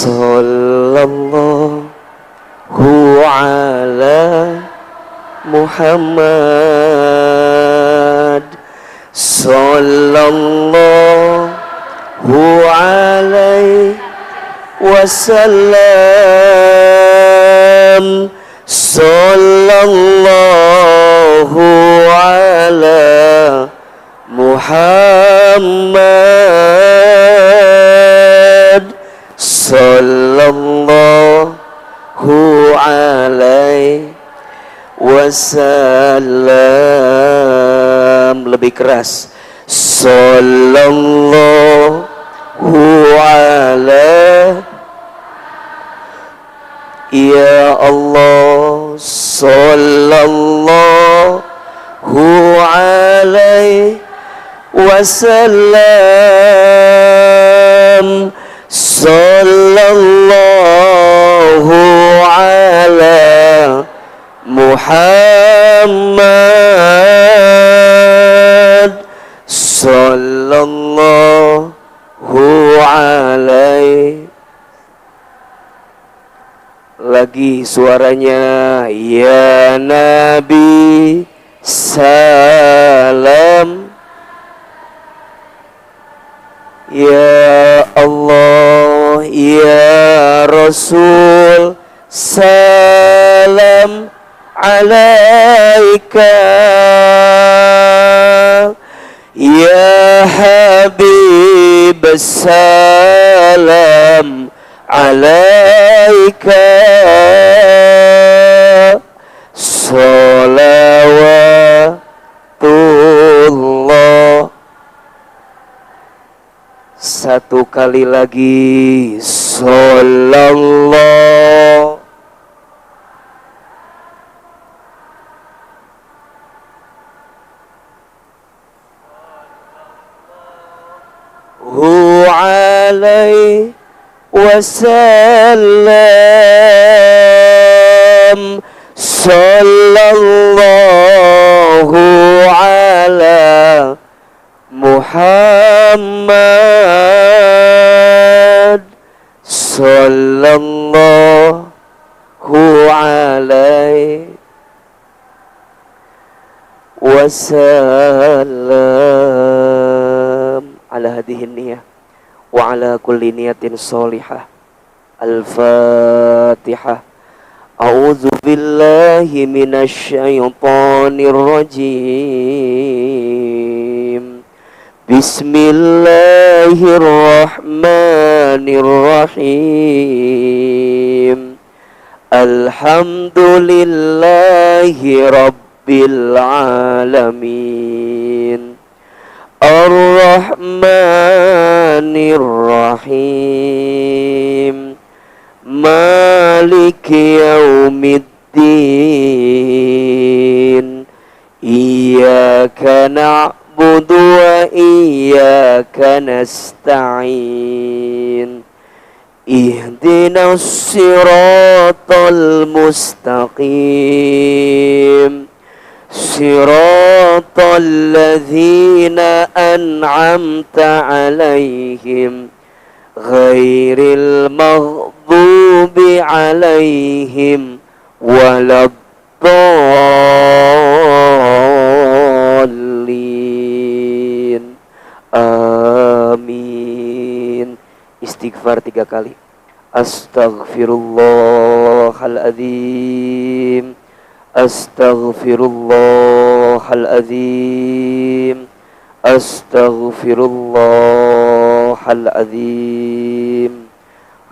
Sallallahu ala Muhammad. Sallallahu alaihi wasallam. Sallallahu ala Muhammad. Sallallahu alaihi wasallam. Lebih keras. Sallallahu ala. Ya Allah. Sallallahu alaihi wasallam. Sallallahu ala Muhammad. Sallallahu alaihi. Lagi suaranya. Ya Nabi salam. Ya Allah ya Rasul salam alaika. Ya Habib salam alaika. Salawatullah. Satu kali lagi. Sallallahu alaihi wasallam. Sallallahu ala Muhammad. Sallallahu alaihi wasallam. Ala hadhihi niyah wa ala kulli niyatin salihah. Al-Fatihah. A'udzu billahi minasy syaithanir rajim. Bismillahirrahmanirrahim. Alhamdulillahi rabbil alamin. Ar-Rahmanir-Rahim. Maliki yaumiddin. Iyyaka na'budu wa iyyaka nasta'in. Ihdinas siratal mustaqim. Siratal ladzina an'amta 'alaihim ghairil maghdubi 'alaihim waladdallin. Amin. Istighfar 3 kali. Astaghfirullahaladzim. Astaghfirullahaladzim. Astaghfirullahaladzim.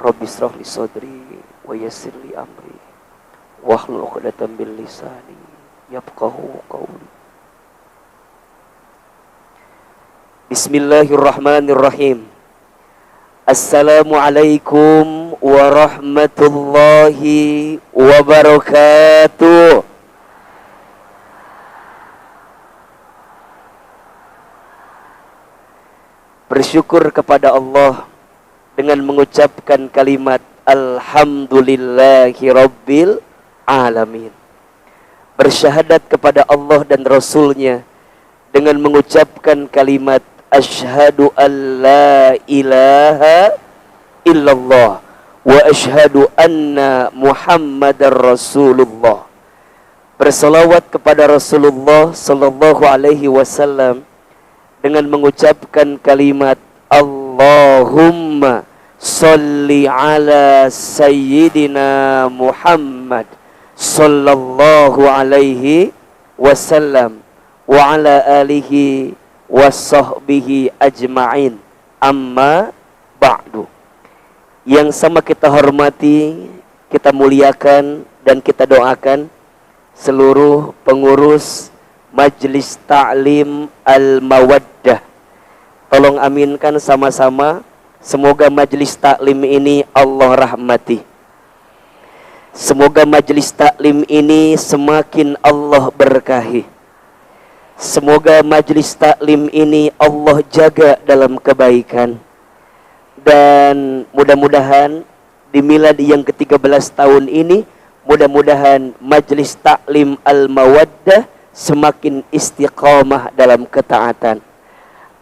Rabbi shrah li sadri wa yassir li amri wahlul 'uqdatam min lisani yafqahu qawli. Bismillahirrahmanirrahim. Assalamualaikum warahmatullahi wabarakatuh. Bersyukur kepada Allah dengan mengucapkan kalimat Alhamdulillahi Rabbil Alamin. Bersyahadat kepada Allah dan Rasulnya dengan mengucapkan kalimat Asyhadu an la ilaha illallah wa asyhadu anna Muhammadar Rasulullah. Berselawat kepada Rasulullah sallallahu alaihi wasallam dengan mengucapkan kalimat Allahumma sholli ala sayyidina Muhammad sallallahu alaihi wasallam wa ala alihi wasahbihi ajma'in. Amma ba'du. Yang sama kita hormati, kita muliakan dan kita doakan seluruh pengurus Majelis Ta'lim Al-Mawaddah. Tolong aminkan sama-sama, semoga Majelis Ta'lim ini Allah rahmati. Semoga Majelis Ta'lim ini semakin Allah berkahi. Semoga Majelis Ta'lim ini Allah jaga dalam kebaikan. Dan mudah-mudahan di milad yang ke-13 tahun ini, mudah-mudahan Majelis Ta'lim Al-Mawaddah semakin istiqamah dalam ketaatan.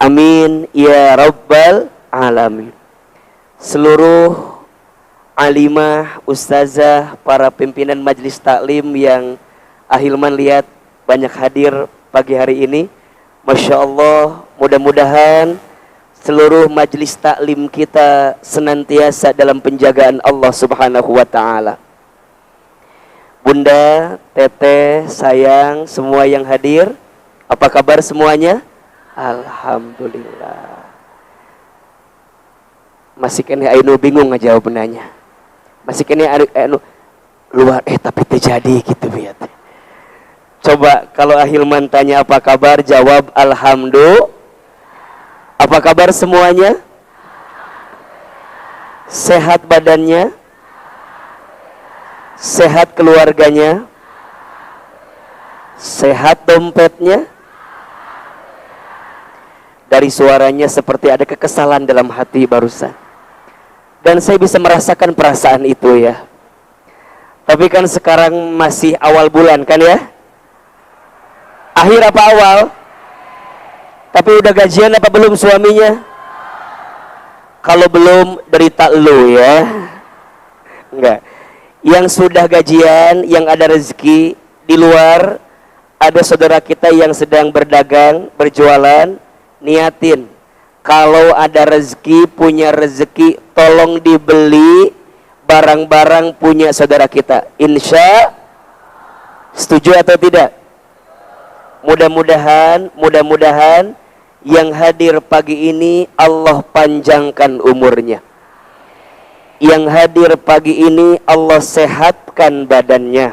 Amin ya rabbal alamin. Seluruh alimah, ustazah, para pimpinan Majelis Ta'lim yang Ahilman lihat banyak hadir pagi hari ini, Masya Allah, mudah-mudahan seluruh majelis taklim kita senantiasa dalam penjagaan Allah Subhanahu wa ta'ala. Bunda, teteh, sayang, semua yang hadir, apa kabar semuanya? Alhamdulillah. Masih kena Ainu bingung ngejawab nanya. Masih kena Ainu luar tapi terjadi gitu biar. Coba kalau Ahilman tanya apa kabar, jawab alhamdulillah. Apa kabar semuanya? Sehat badannya? Sehat keluarganya? Sehat dompetnya? Dari suaranya seperti ada kekesalan dalam hati barusan. Dan saya bisa merasakan perasaan itu ya. Tapi kan sekarang masih awal bulan kan ya? Akhir apa awal? Tapi udah gajian apa belum suaminya? Kalau belum, derita lu ya. Enggak. Yang sudah gajian, yang ada rezeki di luar, ada saudara kita yang sedang berdagang, berjualan, niatin. Kalau ada rezeki, punya rezeki, tolong dibeli barang-barang punya saudara kita. Insya, setuju atau tidak? Mudah-mudahan yang hadir pagi ini Allah panjangkan umurnya. Yang hadir pagi ini Allah sehatkan badannya.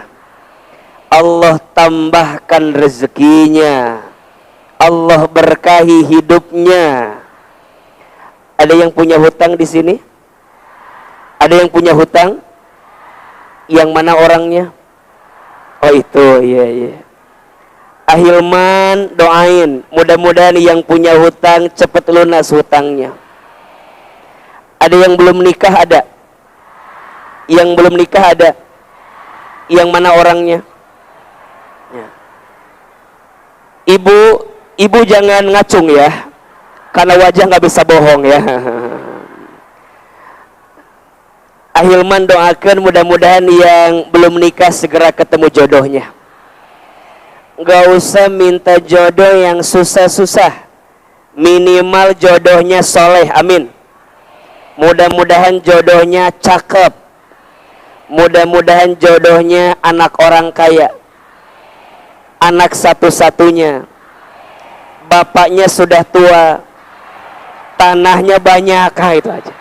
Allah tambahkan rezekinya. Allah berkahi hidupnya. Ada yang punya hutang di sini? Ada yang punya hutang? Yang mana orangnya? Oh itu, iya. Ahilman doain, mudah-mudahan yang punya hutang cepat lunas hutangnya. Ada yang belum nikah ada? Yang belum nikah ada? Yang mana orangnya? Ya. Ibu jangan ngacung ya, karena wajah nggak bisa bohong ya. Ahilman doakan mudah-mudahan yang belum nikah segera ketemu jodohnya. Gak usah minta jodoh yang susah-susah, minimal jodohnya soleh, amin. Mudah-mudahan jodohnya cakep, mudah-mudahan jodohnya anak orang kaya, anak satu-satunya, bapaknya sudah tua, tanahnya banyak, itu aja.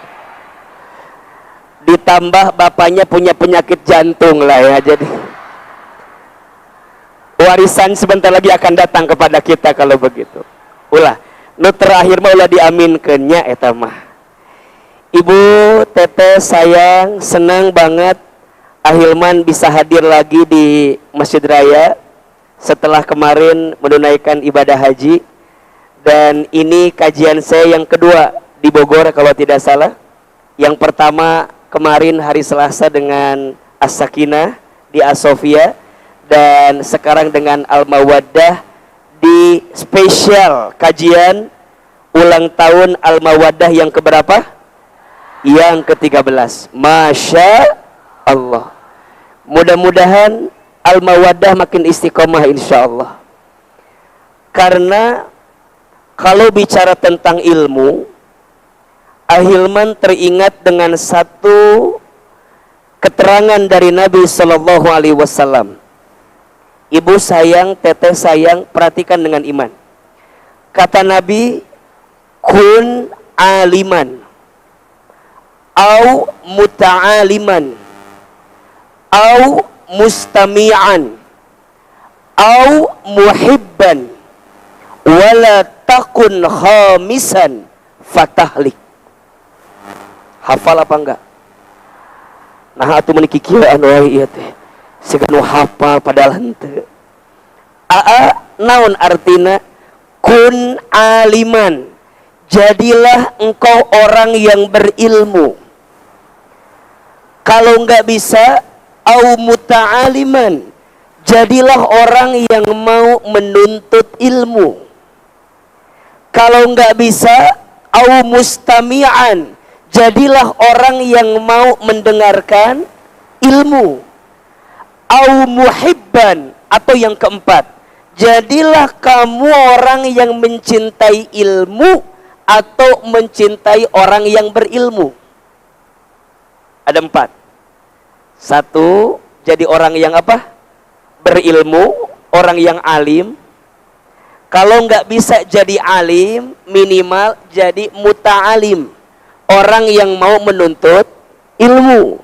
Ditambah bapaknya punya penyakit jantung lah ya, jadi warisan sebentar lagi akan datang kepada kita kalau begitu. Ulah, nu terakhir mah ulah diaminkeunnya eta mah. Ibu, teteh, sayang, senang banget Ahilman bisa hadir lagi di Masjid Raya setelah kemarin menunaikan ibadah haji. Dan ini kajian saya yang kedua di Bogor kalau tidak salah. Yang pertama kemarin hari Selasa dengan As-Sakinah di As-Sofia. Dan sekarang dengan Al-Mawaddah di spesial kajian ulang tahun Al-Mawaddah yang keberapa? Yang ke-13, Masya Allah. Mudah-mudahan Al-Mawaddah makin istiqomah insya Allah. Karena kalau bicara tentang ilmu, Ahilman teringat dengan satu keterangan dari Nabi Shallallahu Alaihi Wasallam. Ibu sayang, teteh sayang, perhatikan dengan iman. Kata Nabi, kun aliman, au muta'aliman, au mustami'an, au muhibban, wala takun khamisan fatahlik. Hafal apa enggak? Nah atuh meuni kikieuan wae ieu teh. Siganu hafal padahal henteu. Naon artina? Kun aliman. Jadilah engkau orang yang berilmu. Kalau enggak bisa, au muta'aliman. Jadilah orang yang mau menuntut ilmu. Kalau enggak bisa, au mustami'an, jadilah orang yang mau mendengarkan ilmu. Au muhibban, atau yang keempat, jadilah kamu orang yang mencintai ilmu atau mencintai orang yang berilmu. Ada 4. 1, jadi orang yang apa? Berilmu, orang yang alim. Kalau nggak bisa jadi alim, minimal jadi muta'alim, orang yang mau menuntut ilmu.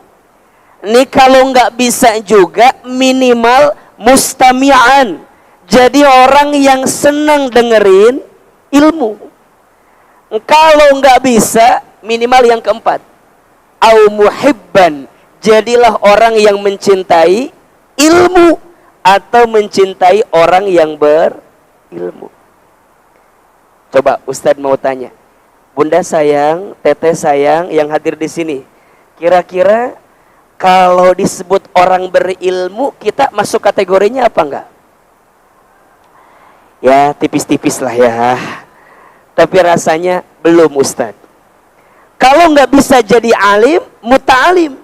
Ini kalau nggak bisa juga, minimal mustami'an, jadi orang yang senang dengerin ilmu. Kalau nggak bisa, minimal yang keempat, au muhibban, jadilah orang yang mencintai ilmu atau mencintai orang yang berilmu. Coba Ustadz mau tanya, Bunda sayang, Teteh sayang yang hadir di sini, kira-kira kalau disebut orang berilmu, kita masuk kategorinya apa enggak? Ya tipis-tipis lah ya, tapi rasanya belum Ustadz. Kalau nggak bisa jadi alim, muta'alim,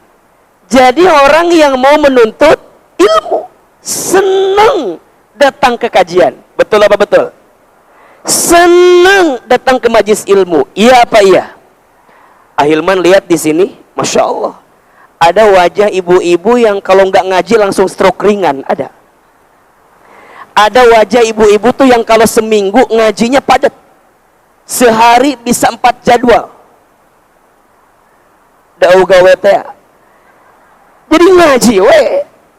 jadi orang yang mau menuntut ilmu, senang datang ke kajian. Betul apa betul? Senang datang ke majlis ilmu. Iya apa iya? Ahilman lihat di sini, Masya Allah, ada wajah ibu-ibu yang kalau nggak ngaji langsung stroke ringan. Ada wajah ibu-ibu tuh yang kalau seminggu ngajinya padat, sehari bisa 4 jadwal. Da'u gawe teh. Jadi ngaji we,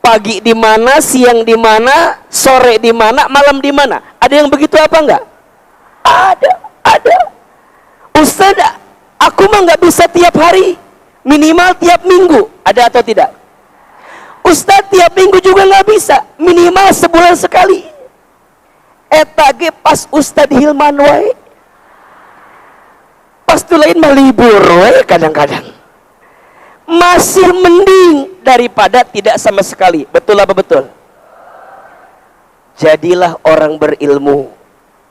pagi di mana, siang di mana, sore di mana, malam di mana. Ada yang begitu apa enggak? Ada. Ustaz, aku mah nggak bisa tiap hari, minimal tiap minggu. Ada atau tidak? Ustaz, tiap minggu juga nggak bisa, minimal sebulan sekali. Eta ge pas Ustaz Hilman wae, pas tu lain mah libur wae kadang-kadang. Masih mending daripada tidak sama sekali. Betul apa betul? Jadilah orang berilmu.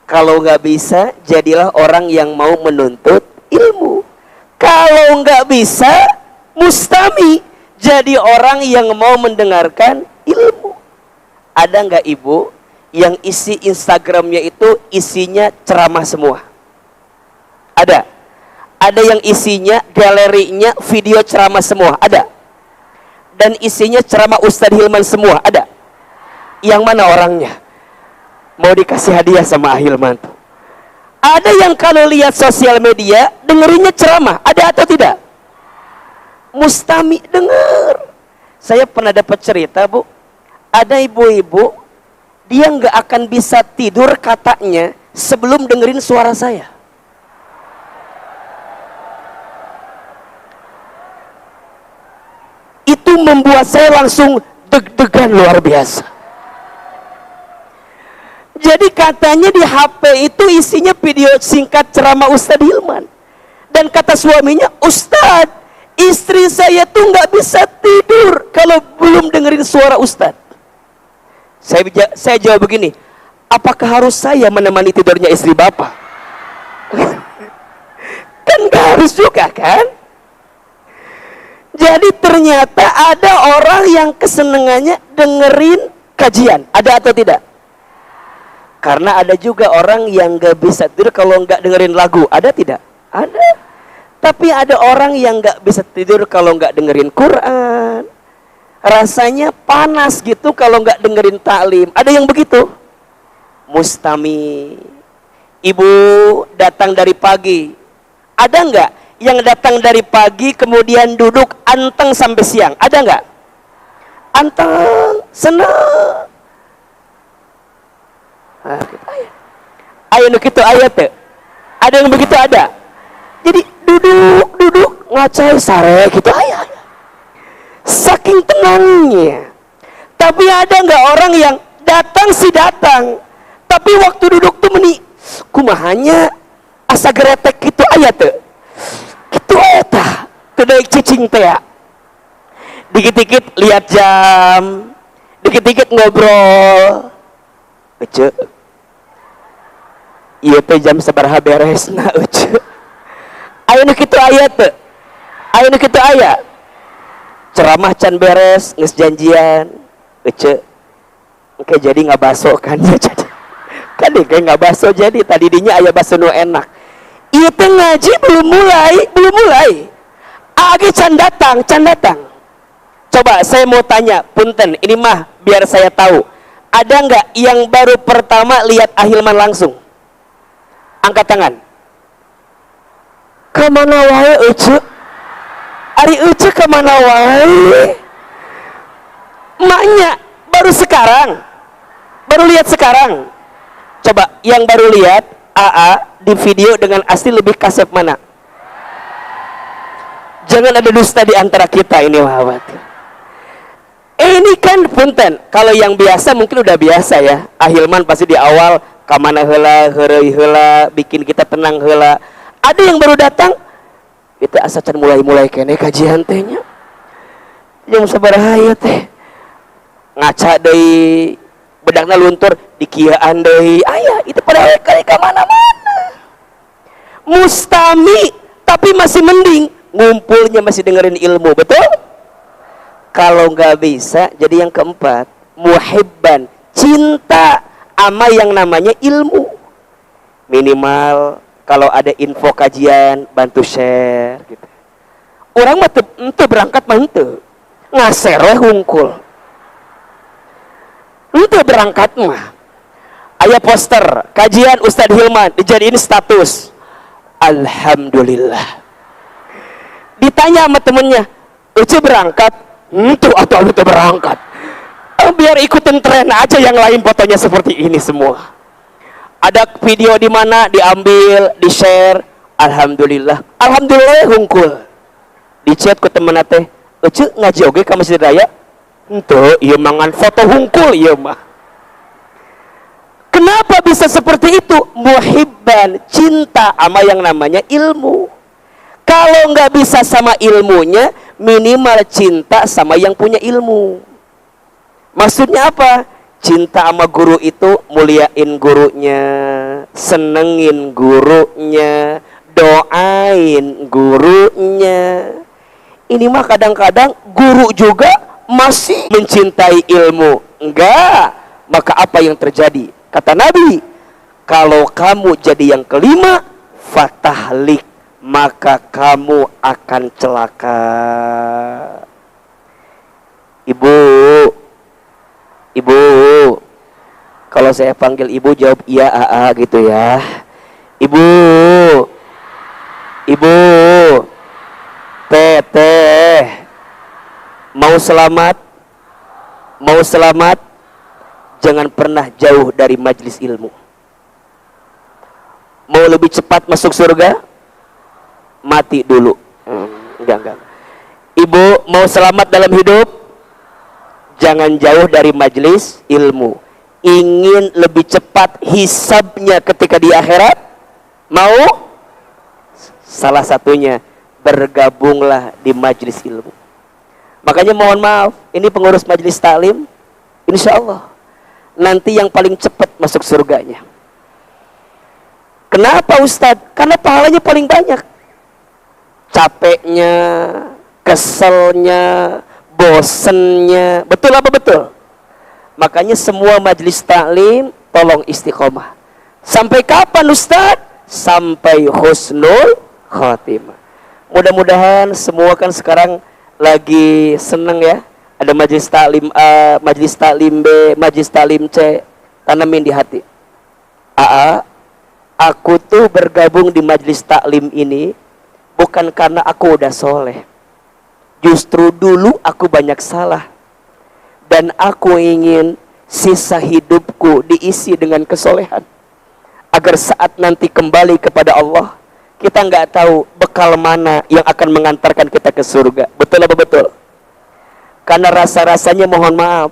Kalau nggak bisa, jadilah orang yang mau menuntut ilmu. Kalau nggak bisa, mustami, jadi orang yang mau mendengarkan ilmu. Ada nggak ibu yang isi Instagramnya itu isinya ceramah semua? Ada. Ada yang isinya, galerinya video ceramah semua, ada. Dan isinya ceramah Ustadz Hilman semua, ada. Yang mana orangnya? Mau dikasih hadiah sama Hilman tuh. Ada yang kalau lihat sosial media, dengerinnya ceramah, ada atau tidak? Mustami denger. Saya pernah dapat cerita, Bu. Ada ibu-ibu, dia nggak akan bisa tidur katanya sebelum dengerin suara saya. Itu membuat saya langsung deg-degan luar biasa. Jadi katanya di HP itu isinya video singkat ceramah Ustadz Hilman. Dan kata suaminya, Ustadz, istri saya tuh nggak bisa tidur kalau belum dengerin suara Ustadz. Saya jawab begini, apakah harus saya menemani tidurnya istri Bapak? Kan nggak harus juga kan? Jadi ternyata ada orang yang kesenangannya dengerin kajian. Ada atau tidak? Karena ada juga orang yang gak bisa tidur kalau nggak dengerin lagu. Ada tidak? Ada. Tapi ada orang yang gak bisa tidur kalau nggak dengerin Quran. Rasanya panas gitu kalau nggak dengerin taklim. Ada yang begitu? Mustami. Ibu datang dari pagi. Ada nggak yang datang dari pagi kemudian duduk anteng sampai siang? Ada nggak? Anteng, senang. Nah, ayo gitu ayat tuh. Ada yang begitu ada. Jadi duduk ngacai sare gitu ayat. Saking tenangnya. Tapi ada nggak orang yang datang sih datang, tapi waktu duduk tuh kumahanya asa geretek gitu ayat tuh. Gitu eta kedai cicing teh ya. Dikit-dikit lihat jam, dikit-dikit ngobrol. Ece, iya teh jam sabaraha beresna ece. Ayo nu kitu aya teu? Ayo nu kitu aya? Ceramah can beres, geus janjian. Ece, engke jadi ngabaso kan ya jadi. Kan deh kayak ngabaso jadi tadi dinya aya baso nu enak. Ieu teh ngaji belum mulai. Age can datang. Coba saya mau tanya, punten, ini mah biar saya tahu. Ada nggak yang baru pertama lihat Ahilman langsung? Angkat tangan. Kemana wae Ucu? Ari Ucu kemana wae? Maknya baru sekarang. Baru lihat sekarang. Coba yang baru lihat AA di video dengan asli lebih kasep mana? Jangan ada dusta di antara kita ini khawatir. Ini kan punten, kalau yang biasa mungkin udah biasa ya. Ahilman pasti di awal kamana heula, heureuy heula, bikin kita tenang heula. Ada yang baru datang, kita asa can mulai kene kajian teh nya. Jeung sabaraha ieu teh? Ngaca deui, bedakna luntur dikieuan deui. Aya, itu pada kali ka mana-mana. Mustami, tapi masih mending ngumpulnya masih dengerin ilmu, betul? Kalau nggak bisa, jadi yang keempat, muhibban, cinta ama yang namanya ilmu. Minimal kalau ada info kajian, bantu share gitu. Orang mah ente berangkat mah ente ngasereh hungkul. Ente berangkat mah aya poster kajian Ustadz Hilman dijadiin status. Alhamdulillah. Ditanya sama temennya, Ucu berangkat? Itu atau itu berangkat. Biar ikutin tren aja yang lain fotonya seperti ini semua. Ada video di mana diambil, di share. Alhamdulillah hungkul. Di chat ku temen teh, Ucu ngaji oge ka Masjid Raya? Henteu, ieu mangan foto hungkul ieu mah. Kenapa bisa seperti itu? Muhibban, cinta sama yang namanya ilmu. Kalau nggak bisa sama ilmunya, minimal cinta sama yang punya ilmu. Maksudnya apa? Cinta sama guru itu muliain gurunya, senengin gurunya, doain gurunya. Ini mah kadang-kadang guru juga masih mencintai ilmu. Enggak. Maka apa yang terjadi? Kata Nabi, kalau kamu jadi yang kelima, fatahlik, maka kamu akan celaka. Ibu, kalau saya panggil ibu jawab iya AA gitu ya. Ibu, teh, mau selamat, jangan pernah jauh dari majelis ilmu. Mau lebih cepat masuk surga, mati dulu. Enggak. Ibu mau selamat dalam hidup, jangan jauh dari majelis ilmu. Ingin lebih cepat hisabnya ketika di akhirat, mau? Salah satunya bergabunglah di majelis ilmu. Makanya mohon maaf, ini pengurus majelis taklim, insya Allah nanti yang paling cepat masuk surganya. Kenapa Ustadz? Karena pahalanya paling banyak. Capeknya, keselnya, bosennya. Betul apa betul? Makanya semua majelis taklim tolong istiqomah. Sampai kapan Ustaz? Sampai husnul khotimah. Mudah-mudahan semua kan sekarang lagi seneng ya. Ada majelis taklim A, majelis taklim B, majelis taklim C. Tanamin di hati. Aku tuh bergabung di majelis taklim ini bukan karena aku udah soleh. Justru dulu aku banyak salah. Dan aku ingin sisa hidupku diisi dengan kesolehan. Agar saat nanti kembali kepada Allah, kita nggak tahu bekal mana yang akan mengantarkan kita ke surga. Betul apa betul? Karena rasa-rasanya mohon maaf,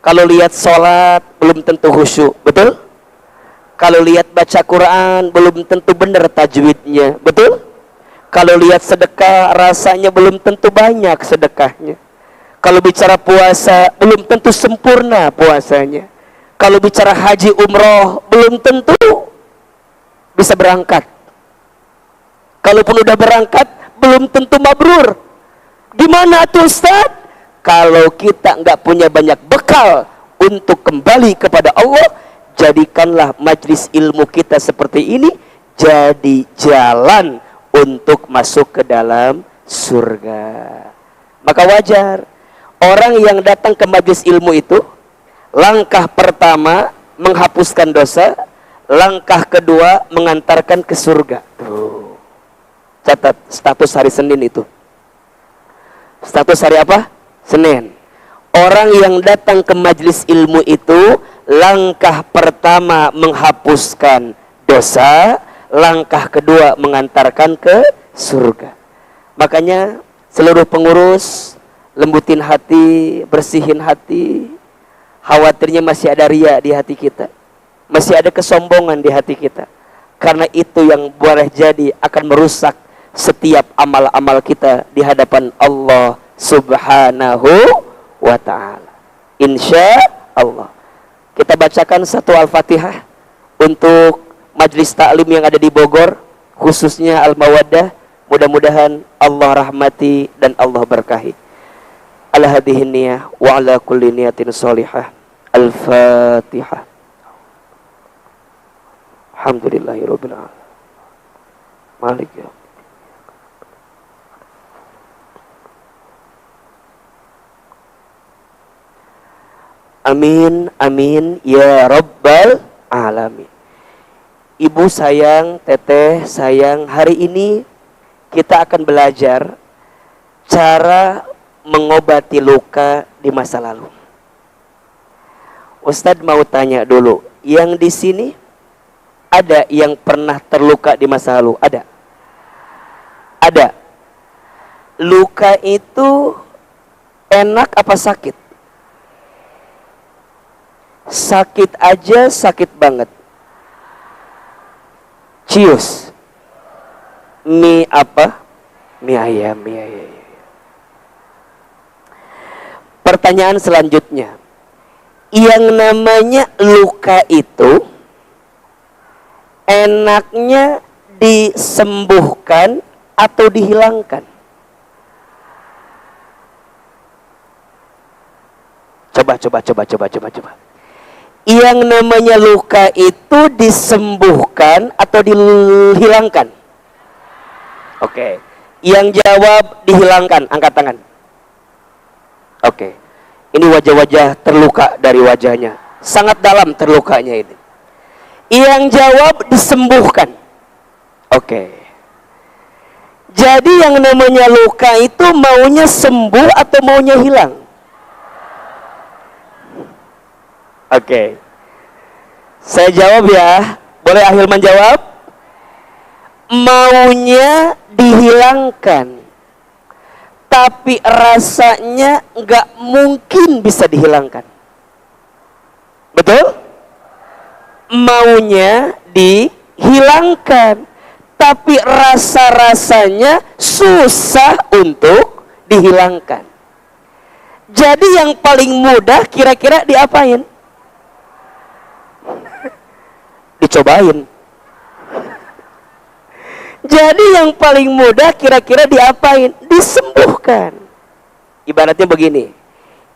kalau lihat sholat belum tentu khusyuk. Betul? Kalau lihat baca Quran belum tentu benar tajwidnya. Betul? Kalau lihat sedekah rasanya belum tentu banyak sedekahnya. Kalau bicara puasa belum tentu sempurna puasanya. Kalau bicara haji umroh belum tentu bisa berangkat. Kalaupun udah berangkat belum tentu mabrur. Gimana tuh Ustaz? Kalau kita nggak punya banyak bekal untuk kembali kepada Allah, jadikanlah majlis ilmu kita seperti ini jadi jalan untuk masuk ke dalam surga. Maka wajar orang yang datang ke majlis ilmu itu, langkah pertama menghapuskan dosa, langkah kedua mengantarkan ke surga. Tuh. Catat status hari Senin itu. Status hari apa? Senin. Orang yang datang ke majlis ilmu itu, langkah pertama menghapuskan dosa, langkah kedua mengantarkan ke surga. Makanya seluruh pengurus lembutin hati, bersihin hati. Khawatirnya masih ada ria di hati kita, masih ada kesombongan di hati kita. Karena itu yang boleh jadi akan merusak setiap amal-amal kita di hadapan Allah Subhanahu wa ta'ala. Insya Allah. Kita bacakan satu Al-Fatihah untuk majlis taklim yang ada di Bogor, khususnya Al-Mawaddah. Mudah-mudahan Allah rahmati dan Allah berkahi. Ala hadhihi niyah wa ala kulli niyatin sholihah. Al-Fatihah. Alhamdulillahirabbil alamin. Malik ya. Amin amin ya rabbal alamin. Ibu sayang, teteh sayang, hari ini kita akan belajar cara mengobati luka di masa lalu. Ustadz mau tanya dulu, yang di sini ada yang pernah terluka di masa lalu? Ada? Ada. Luka itu enak apa sakit? Sakit aja, sakit banget. Cius. Mie apa? Mie ayam, mie ayam. Pertanyaan selanjutnya, yang namanya luka itu enaknya disembuhkan atau dihilangkan? Coba. Yang namanya luka itu disembuhkan atau dihilangkan? Oke. Yang jawab dihilangkan, angkat tangan. Oke. Ini wajah-wajah terluka dari wajahnya. Sangat dalam terlukanya ini. Yang jawab disembuhkan. Oke. Jadi yang namanya luka itu maunya sembuh atau maunya hilang? Oke. Saya jawab ya. Boleh Ahilman jawab? Maunya dihilangkan. Tapi rasanya nggak mungkin bisa dihilangkan. Betul? Maunya dihilangkan, tapi rasa-rasanya susah untuk dihilangkan. Jadi yang paling mudah kira-kira diapain? Dicobain. Jadi yang paling mudah kira-kira diapain? Disembuhkan. Ibaratnya begini,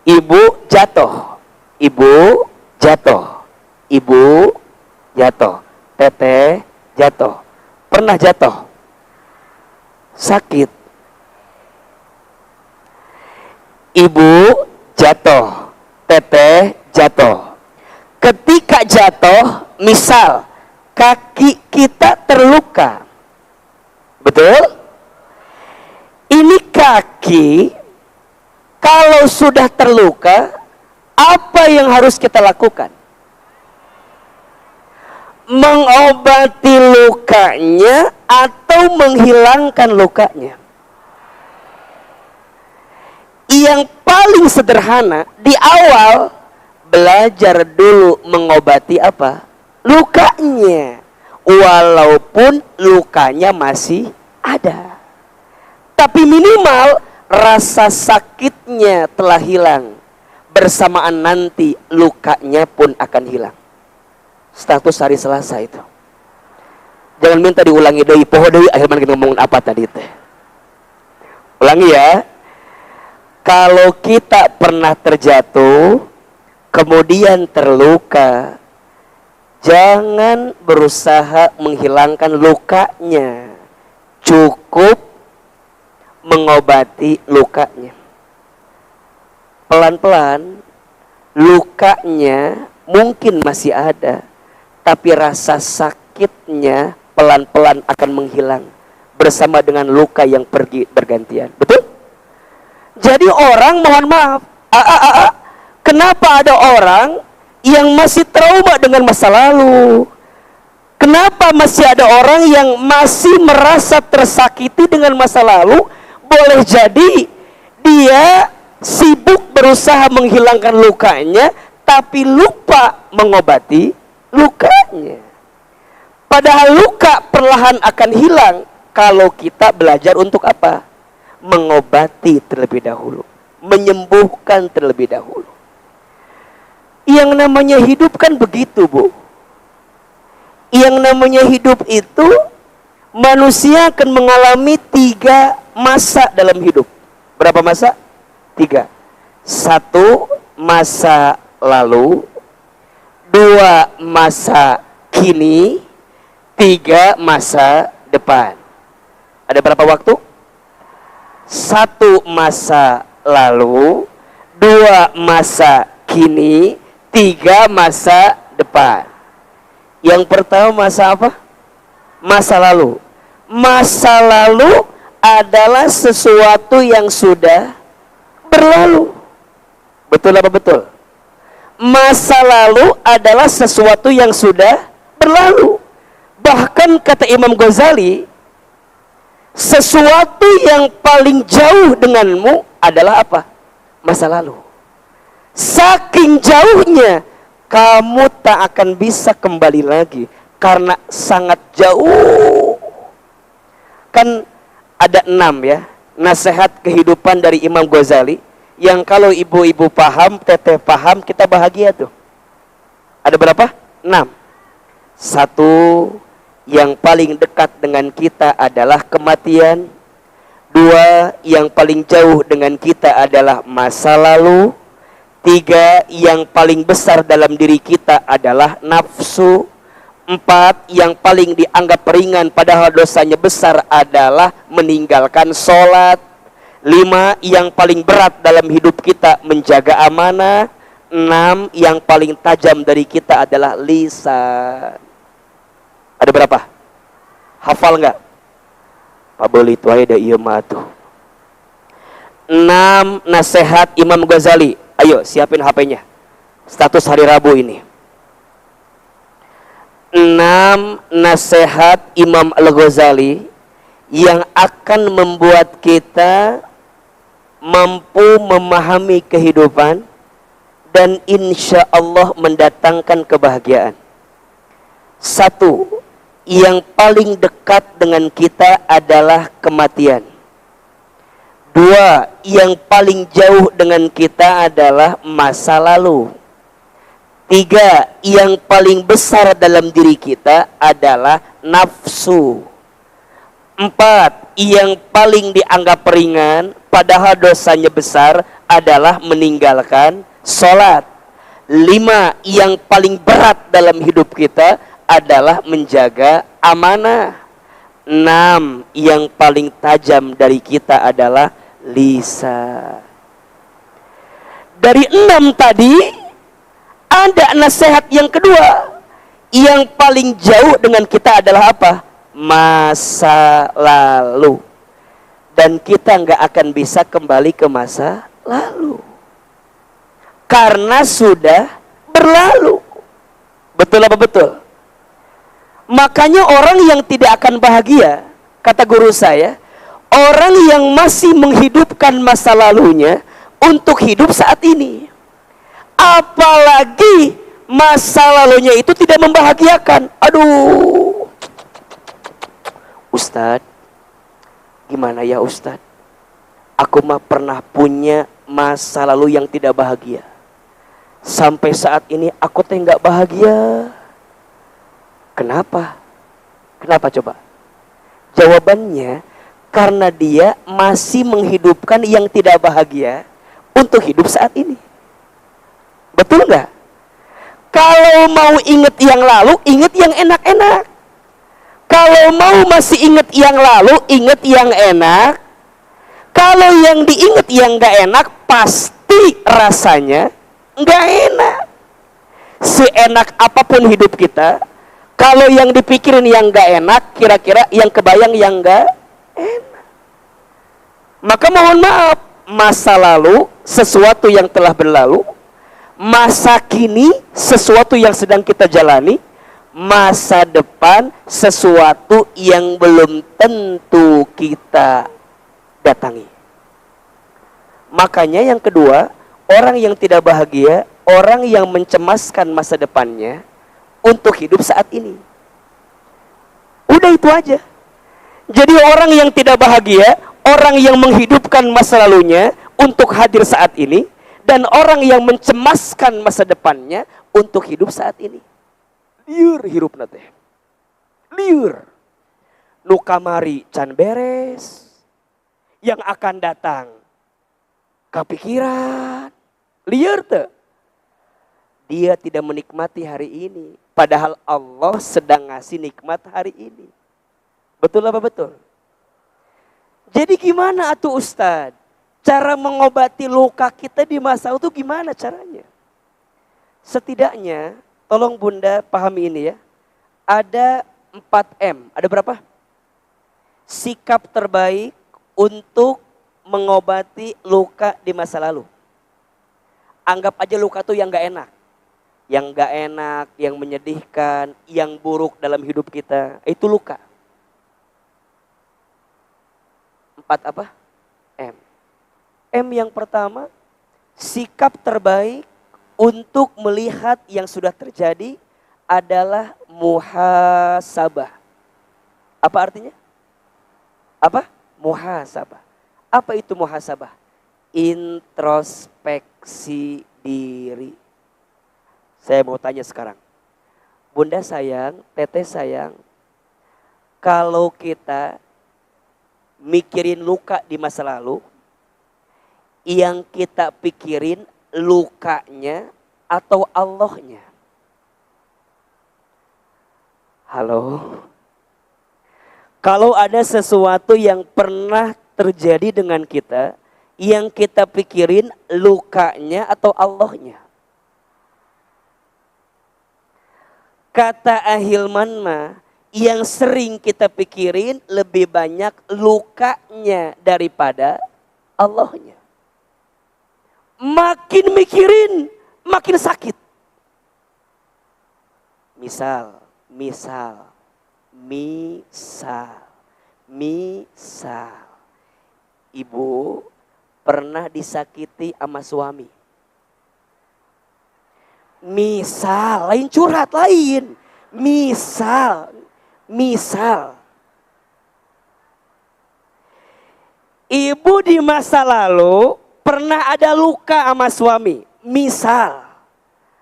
ibu jatuh, ibu jatuh, ibu jatuh, teteh jatuh. Pernah jatuh? Sakit. Ibu jatuh, teteh jatuh. Ketika jatuh, misal kaki kita terluka, betul? Ini kaki, kalau sudah terluka, apa yang harus kita lakukan? Mengobati lukanya atau menghilangkan lukanya? Yang paling sederhana, di awal belajar dulu mengobati apa? Lukanya. Walaupun lukanya masih ada, tapi minimal rasa sakitnya telah hilang. Bersamaan nanti lukanya pun akan hilang. Status hari Selasa itu. Jangan minta diulangi doi, poho doi akhirnya kita ngomongin apa tadi teh. Ulangi ya. Kalau kita pernah terjatuh, kemudian terluka, jangan berusaha menghilangkan lukanya. Cukup mengobati lukanya. Pelan-pelan, lukanya mungkin masih ada, tapi rasa sakitnya pelan-pelan akan menghilang bersama dengan luka yang pergi bergantian. Betul? Jadi orang, mohon maaf, kenapa ada orang yang masih trauma dengan masa lalu? Kenapa masih ada orang yang masih merasa tersakiti dengan masa lalu? Boleh jadi dia sibuk berusaha menghilangkan lukanya, tapi lupa mengobati lukanya. Padahal luka perlahan akan hilang kalau kita belajar untuk apa? Mengobati terlebih dahulu, menyembuhkan terlebih dahulu. Yang namanya hidup kan begitu, Bu. Yang namanya hidup itu, manusia akan mengalami 3 masa dalam hidup. Berapa masa? 3. 1 masa lalu, 2 masa kini, 3 masa depan. Ada berapa waktu? 1 masa lalu, 2 masa kini, 3 masa depan. Yang pertama masa apa? Masa lalu. Masa lalu adalah sesuatu yang sudah berlalu. Betul apa betul? Masa lalu adalah sesuatu yang sudah berlalu. Bahkan kata Imam Ghazali, sesuatu yang paling jauh denganmu adalah apa? Masa lalu. Saking jauhnya, kamu tak akan bisa kembali lagi karena sangat jauh. Kan ada 6 ya nasihat kehidupan dari Imam Ghazali, yang kalau ibu-ibu paham, teteh paham, kita bahagia tuh. Ada berapa? 6. 1, yang paling dekat dengan kita adalah kematian. 2, yang paling jauh dengan kita adalah masa lalu. 3, yang paling besar dalam diri kita adalah nafsu. 4, yang paling dianggap ringan padahal dosanya besar adalah meninggalkan sholat. 5, yang paling berat dalam hidup kita menjaga amanah. 6, yang paling tajam dari kita adalah lisan. Ada berapa? Hafal nggak? Pak Beli itu aja iya mah tuh. 6 nasihat Imam Ghazali. Ayo siapin HP-nya. Status hari Rabu ini. 6 nasihat Imam Al-Ghazali yang akan membuat kita mampu memahami kehidupan dan insya Allah mendatangkan kebahagiaan. 1, yang paling dekat dengan kita adalah kematian. 2, yang paling jauh dengan kita adalah masa lalu. 3, yang paling besar dalam diri kita adalah nafsu. 4, yang paling dianggap ringan padahal dosanya besar adalah meninggalkan sholat. 5, yang paling berat dalam hidup kita adalah menjaga amanah. 6, yang paling tajam dari kita adalah lisan. Dari 6 tadi ada nasihat yang kedua. Yang paling jauh dengan kita adalah apa? Masa lalu. Dan kita nggak akan bisa kembali ke masa lalu karena sudah berlalu. Betul apa betul? Makanya orang yang tidak akan bahagia, kata guru saya, orang yang masih menghidupkan masa lalunya untuk hidup saat ini. Apalagi masa lalunya itu tidak membahagiakan. Aduh, Ustadz, gimana ya Ustadz? Aku mah pernah punya masa lalu yang tidak bahagia. Sampai saat ini aku teh nggak bahagia. Kenapa? Kenapa coba? Jawabannya, karena dia masih menghidupkan yang tidak bahagia untuk hidup saat ini. Betul nggak? Kalau mau ingat yang lalu, ingat yang enak-enak. Kalau mau masih ingat yang lalu, ingat yang enak. Kalau yang diingat yang gak enak, pasti rasanya gak enak. Seenak apapun hidup kita, kalau yang dipikirin yang gak enak, kira-kira yang kebayang yang gak enak. Maka mohon maaf, masa lalu sesuatu yang telah berlalu, masa kini sesuatu yang sedang kita jalani, masa depan sesuatu yang belum tentu kita datangi. Makanya yang kedua, orang yang tidak bahagia, orang yang mencemaskan masa depannya untuk hidup saat ini. Udah itu aja. Jadi orang yang tidak bahagia, orang yang menghidupkan masa lalunya untuk hadir saat ini, dan orang yang mencemaskan masa depannya untuk hidup saat ini. Liur hirup nate. Liur. Nu kamari can beres. Yang akan datang kepikiran. Liur tuh. Dia tidak menikmati hari ini. Padahal Allah sedang ngasih nikmat hari ini. Betul apa betul? Jadi gimana atuh Ustadz? Cara mengobati luka kita di masa itu gimana caranya? Setidaknya, tolong Bunda pahami ini ya. Ada 4M. Ada berapa? Sikap terbaik untuk mengobati luka di masa lalu. Anggap aja luka itu yang gak enak. Yang gak enak, yang menyedihkan, yang buruk dalam hidup kita. Itu luka. 4 apa? M. M yang pertama, sikap terbaik untuk melihat yang sudah terjadi adalah muhasabah. Apa artinya? Apa? Muhasabah. Apa itu muhasabah? Introspeksi diri. Saya mau tanya sekarang. Bunda sayang, teteh sayang, kalau kita mikirin luka di masa lalu, yang kita pikirin lukanya atau Allahnya? Halo? Kalau ada sesuatu yang pernah terjadi dengan kita, yang kita pikirin lukanya atau Allahnya? Kata Ahilman mah, yang sering kita pikirin lebih banyak lukanya daripada Allahnya. Makin mikirin, makin sakit. Misal. Ibu pernah disakiti sama suami. Misal, lain curhat lain. Misal. Ibu di masa lalu pernah ada luka sama suami. Misal.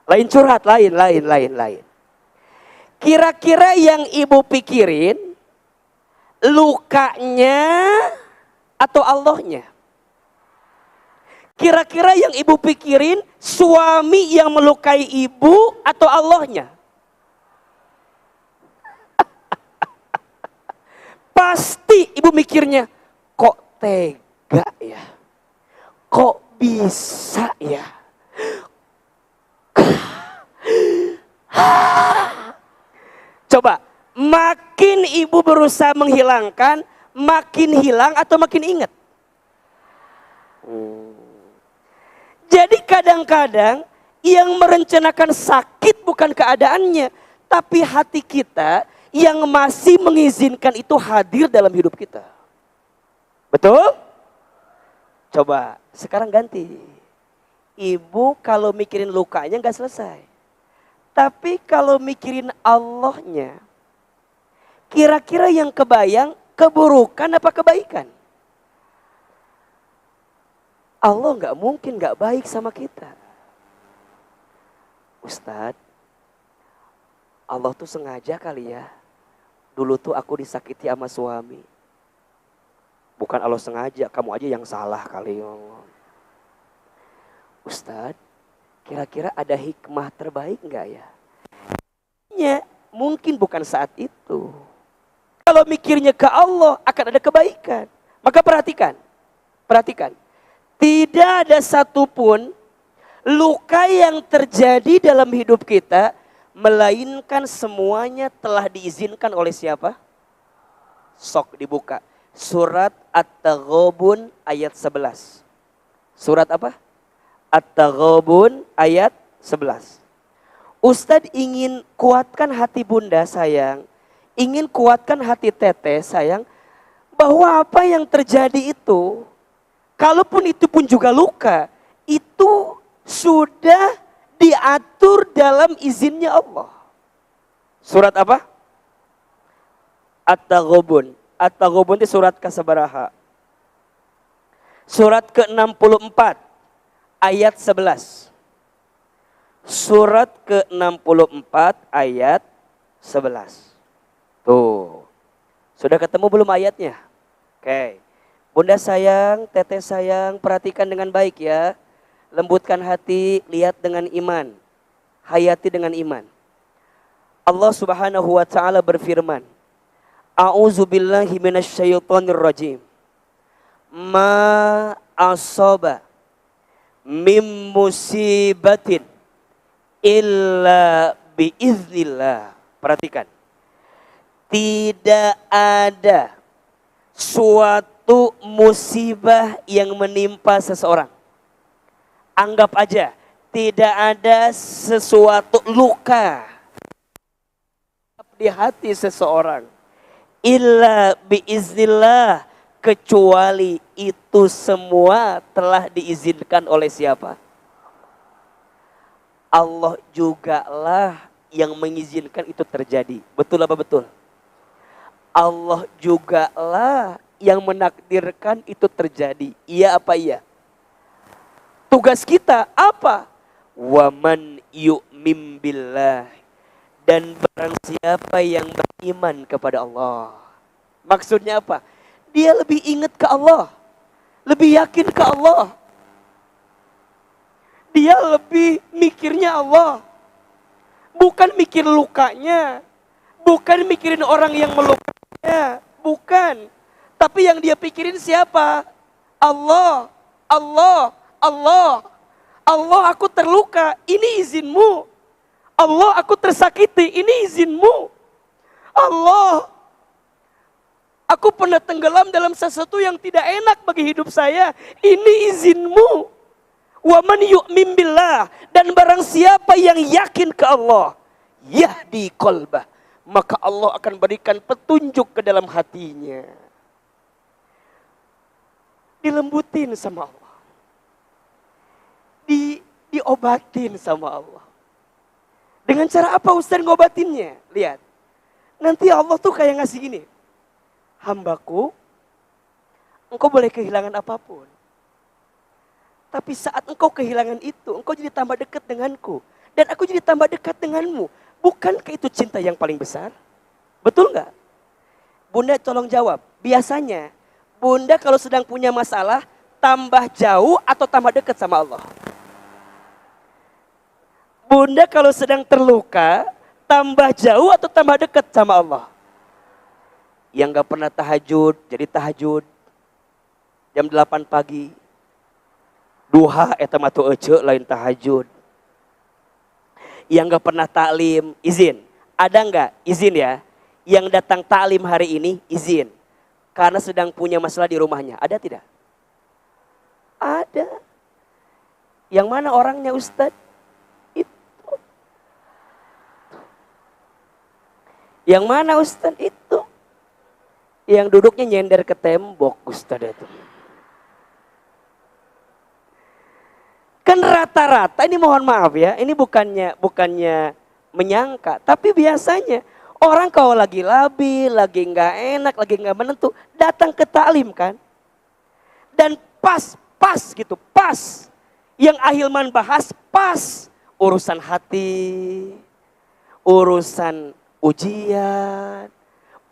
Lain curhat, lain. Kira-kira yang ibu pikirin lukanya atau Allahnya? Kira-kira yang ibu pikirin, suami yang melukai ibu atau Allahnya? Pasti ibu mikirnya, kok tega ya? Kok bisa ya? Coba, makin ibu berusaha menghilangkan, makin hilang atau makin ingat? Jadi kadang-kadang yang merencanakan sakit bukan keadaannya, tapi hati kita yang masih mengizinkan itu hadir dalam hidup kita. Betul? Coba, sekarang ganti. Ibu kalau mikirin lukanya nggak selesai. Tapi kalau mikirin Allahnya, kira-kira yang kebayang keburukan apa kebaikan? Allah nggak mungkin nggak baik sama kita. Ustadz, Allah tuh sengaja kali ya. Dulu tuh aku disakiti sama suami. Bukan Allah sengaja, kamu aja yang salah kali. Ustadz, kira-kira ada hikmah terbaik nggak ya? Ya, mungkin bukan saat itu. Kalau mikirnya ke Allah akan ada kebaikan. Maka perhatikan. Tidak ada satupun luka yang terjadi dalam hidup kita, melainkan semuanya telah diizinkan oleh siapa? Sok dibuka. Surat At-Taghabun ayat 11. Surat apa? At-Taghabun ayat 11. Ustadz ingin kuatkan hati bunda sayang, ingin kuatkan hati teteh sayang, bahwa apa yang terjadi itu, kalaupun itu pun juga luka, itu sudah diatur dalam izinnya Allah. Surat apa? At-Taghabun. At-Taghabun itu surat ke-sabaraha? Surat ke-64 ayat 11. Surat ke-64 ayat 11. Tuh. Sudah ketemu belum ayatnya? Oke. Bunda sayang, teteh sayang, perhatikan dengan baik ya. Lembutkan hati, lihat dengan iman. Hayati dengan iman. Allah Subhanahu wa taala berfirman, A'udzubillahi minasyaitonirrajim. Ma asaba mim musibatin illa biiznillah. Perhatikan. Tidak ada suatu musibah yang menimpa seseorang. Anggap aja tidak ada sesuatu luka di hati seseorang. Illa biiznillah, kecuali itu semua telah diizinkan oleh siapa? Allah jugalah yang mengizinkan itu terjadi. Betul apa betul? Allah jugalah yang menakdirkan itu terjadi. Iya apa iya? Tugas kita apa? Waman yu'min billah. Dan barang siapa yang beriman kepada Allah. Maksudnya apa? Dia lebih ingat ke Allah. Lebih yakin ke Allah. Dia lebih mikirnya Allah. Bukan mikir lukanya. Bukan mikirin orang yang melukainya. Bukan. Tapi yang dia pikirin siapa? Allah. Allah. Allah. Allah, aku terluka. Ini izinmu. Allah, aku tersakiti. Ini izinmu. Allah, aku pernah tenggelam dalam sesuatu yang tidak enak bagi hidup saya. Ini izinmu. Wa man yu'min billah, dan barang siapa yang yakin ke Allah, yahdi qalbah, maka Allah akan berikan petunjuk ke dalam hatinya. Dilembutin sama Allah. Diobatin sama Allah. Dengan cara apa Ustaz ngobatinnya? Lihat. Nanti Allah tuh kayak ngasih gini. Hambaku, engkau boleh kehilangan apapun. Tapi saat engkau kehilangan itu, engkau jadi tambah dekat denganku. Dan aku jadi tambah dekat denganmu. Bukankah itu cinta yang paling besar? Betul nggak? Bunda tolong jawab. Biasanya Bunda kalau sedang punya masalah tambah jauh atau tambah dekat sama Allah? Bunda kalau sedang terluka tambah jauh atau tambah dekat sama Allah? Yang gak pernah tahajud jadi tahajud jam 8 pagi. Duha eta mah teu ece lain tahajud. Yang gak pernah taklim, izin. Ada nggak izin ya? Yang datang taklim hari ini izin. Karena sedang punya masalah di rumahnya. Ada tidak? Ada. Yang mana orangnya Ustadz? Itu. Yang mana Ustadz? Itu. Yang duduknya nyender ke tembok Ustadz itu. Kan rata-rata, ini mohon maaf ya, ini bukannya menyangka, tapi biasanya orang kalau lagi labil, lagi nggak enak, lagi nggak menentu, datang ke taklim kan, dan pas gitu, pas yang Ahilman bahas pas urusan hati, urusan ujian,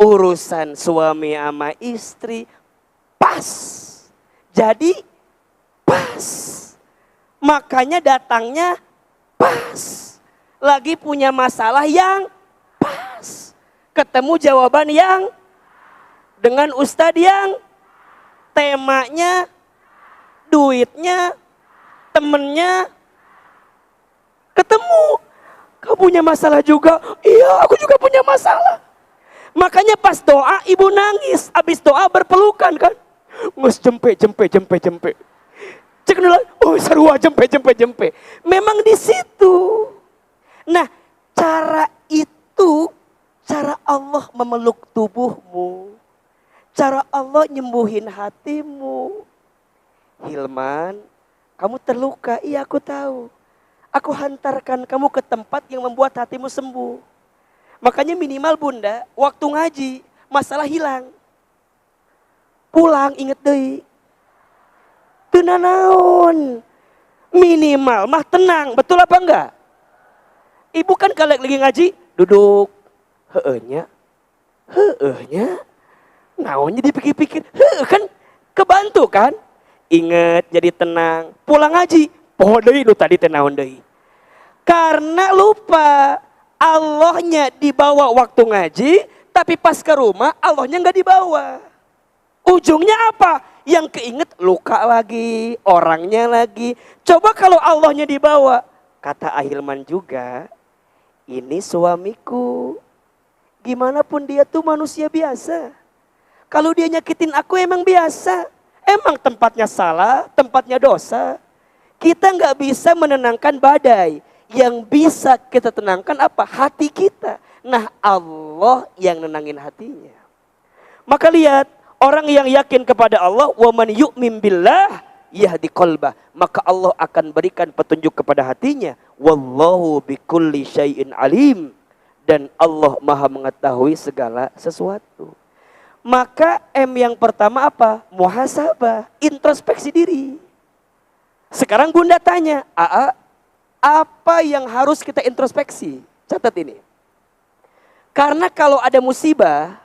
urusan suami sama istri, pas, jadi pas. Makanya datangnya pas. Lagi punya masalah yang pas. Ketemu jawaban yang dengan ustadz yang temanya, duitnya, temennya ketemu. Kamu punya masalah juga? Iya, aku juga punya masalah. Makanya pas doa ibu nangis. Habis doa berpelukan kan. Ngus jempe. Cek dulu, oh sarua jempe. Memang di situ. Nah, cara itu, cara Allah memeluk tubuhmu. Cara Allah nyembuhin hatimu. Hilman, kamu terluka, iya aku tahu. Aku hantarkan kamu ke tempat yang membuat hatimu sembuh. Makanya minimal Bunda, waktu ngaji, masalah hilang. Pulang inget deui. Teu nanaon. Minimal mah tenang, betul apa enggak? Ibu kan kalau lagi ngaji, duduk. Heehnya. Naonnya dipikir-pikir. Kan kebantu kan? Ingat jadi tenang. Pulang ngaji, poho deui nu tadi teh naon deui. Karena lupa Allahnya dibawa waktu ngaji, tapi pas ke rumah Allahnya enggak dibawa. Ujungnya apa? Yang keinget luka lagi, orangnya lagi. Coba kalau Allahnya dibawa. Kata Ahilman juga, ini suamiku. Gimana pun dia tuh manusia biasa. Kalau dia nyakitin aku emang biasa. Emang tempatnya salah, tempatnya dosa. Kita gak bisa menenangkan badai. Yang bisa kita tenangkan apa? Hati kita. Nah Allah yang nenangin hatinya. Maka lihat. Orang yang yakin kepada Allah, wa man yu'min billah yahdi qalbah, maka Allah akan berikan petunjuk kepada hatinya. Wallahu bikulli syai'in alim, dan Allah Maha mengetahui segala sesuatu. Maka M yang pertama apa? Muhasabah, introspeksi diri. Sekarang Bunda tanya, apa yang harus kita introspeksi? Catat ini. Karena kalau ada musibah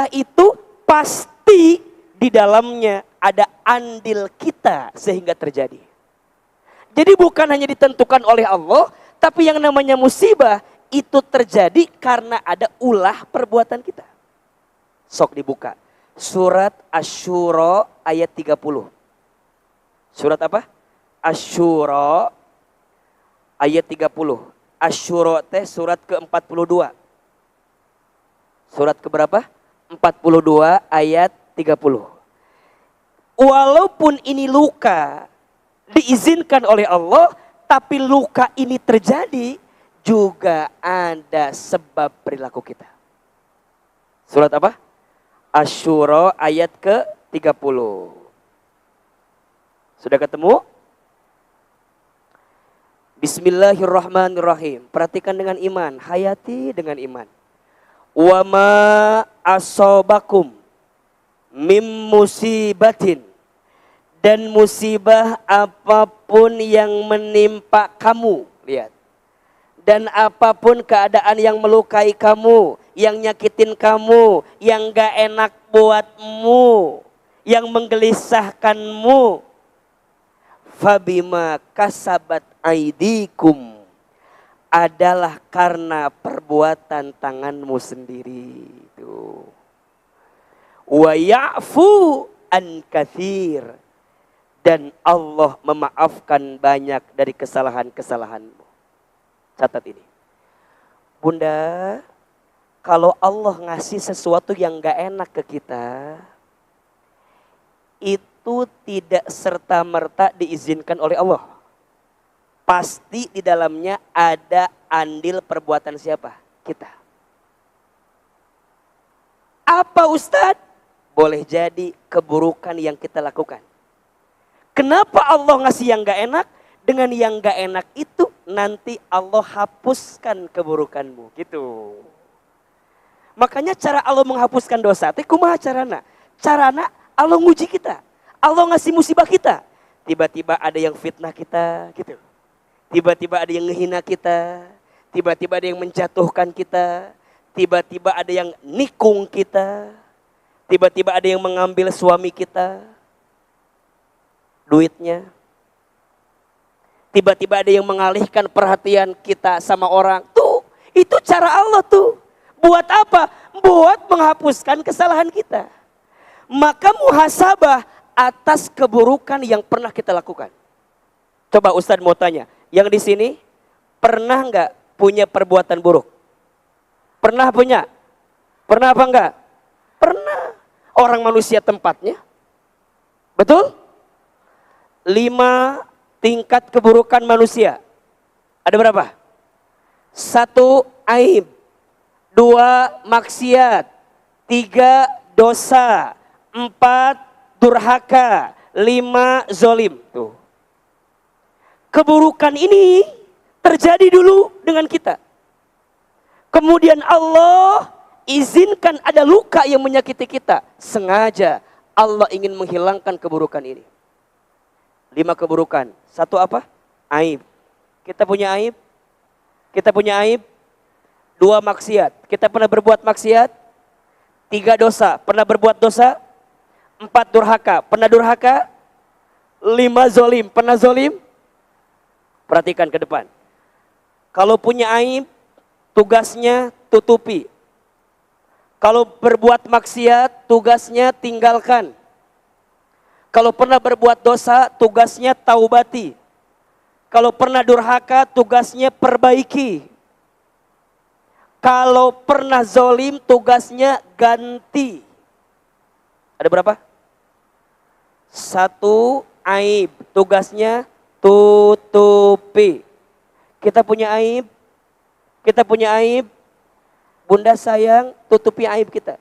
itu pasti di dalamnya ada andil kita sehingga terjadi. Jadi bukan hanya ditentukan oleh Allah, tapi yang namanya musibah itu terjadi karena ada ulah perbuatan kita. Sok dibuka. Surat Asy-Syura ayat 30. Surat apa? Asy-Syura ayat 30. Asy-Syura teh surat ke-42. Surat keberapa? 42 ayat 30. Walaupun ini luka diizinkan oleh Allah, tapi luka ini terjadi juga ada sebab perilaku kita. Surat apa? Asy-Syura ayat ke-30. Sudah ketemu? Bismillahirrahmanirrahim. Perhatikan dengan iman, hayati dengan iman. Wa ma asobakum mim musibatin, dan musibah apapun yang menimpa kamu, lihat, dan apapun keadaan yang melukai kamu, yang nyakitin kamu, yang gak enak buatmu, yang menggelisahkanmu. Fabima kasabat aidikum, adalah karena perbuatan tanganmu sendiri. Tuh. Wa ya'fu an katsir, dan Allah memaafkan banyak dari kesalahan-kesalahanmu. Catat ini. Bunda, kalau Allah ngasih sesuatu yang gak enak ke kita, itu tidak serta-merta diizinkan oleh Allah. Pasti di dalamnya ada andil perbuatan siapa? Kita. Apa Ustadz? Boleh jadi keburukan yang kita lakukan. Kenapa Allah ngasih yang gak enak? Dengan yang gak enak itu nanti Allah hapuskan keburukanmu. Gitu. Makanya cara Allah menghapuskan dosa. Kumaha carana? Carana Allah nguji kita. Allah ngasih musibah kita. Tiba-tiba ada yang fitnah kita. Gitu. Tiba-tiba ada yang ngehina kita. Tiba-tiba ada yang menjatuhkan kita. Tiba-tiba ada yang nikung kita. Tiba-tiba ada yang mengambil suami kita. Duitnya. Tiba-tiba ada yang mengalihkan perhatian kita sama orang. Tuh, itu cara Allah tuh. Buat apa? Buat menghapuskan kesalahan kita. Maka muhasabah atas keburukan yang pernah kita lakukan. Coba Ustadz mau tanya. Yang di sini pernah nggak punya perbuatan buruk? Pernah punya? Pernah apa enggak? Pernah. Orang manusia tempatnya. Betul? 5 tingkat keburukan manusia. Ada berapa? 1, aib. 2, maksiat. 3, dosa. 4, durhaka. 5, zolim. Tuh. Keburukan ini terjadi dulu dengan kita. Kemudian Allah izinkan ada luka yang menyakiti kita. Sengaja Allah ingin menghilangkan keburukan ini. 5 keburukan. 1 apa? Aib. Kita punya aib. Kita punya aib. 2, maksiat. Kita pernah berbuat maksiat. 3, dosa. Pernah berbuat dosa. 4, durhaka. Pernah durhaka. 5, zolim. Pernah zolim. Perhatikan ke depan. Kalau punya aib, tugasnya tutupi. Kalau berbuat maksiat, tugasnya tinggalkan. Kalau pernah berbuat dosa, tugasnya taubati. Kalau pernah durhaka, tugasnya perbaiki. Kalau pernah zolim, tugasnya ganti. Ada berapa? 1, aib. Tugasnya tutupi. Kita punya aib. Kita punya aib. Bunda sayang, tutupi aib kita.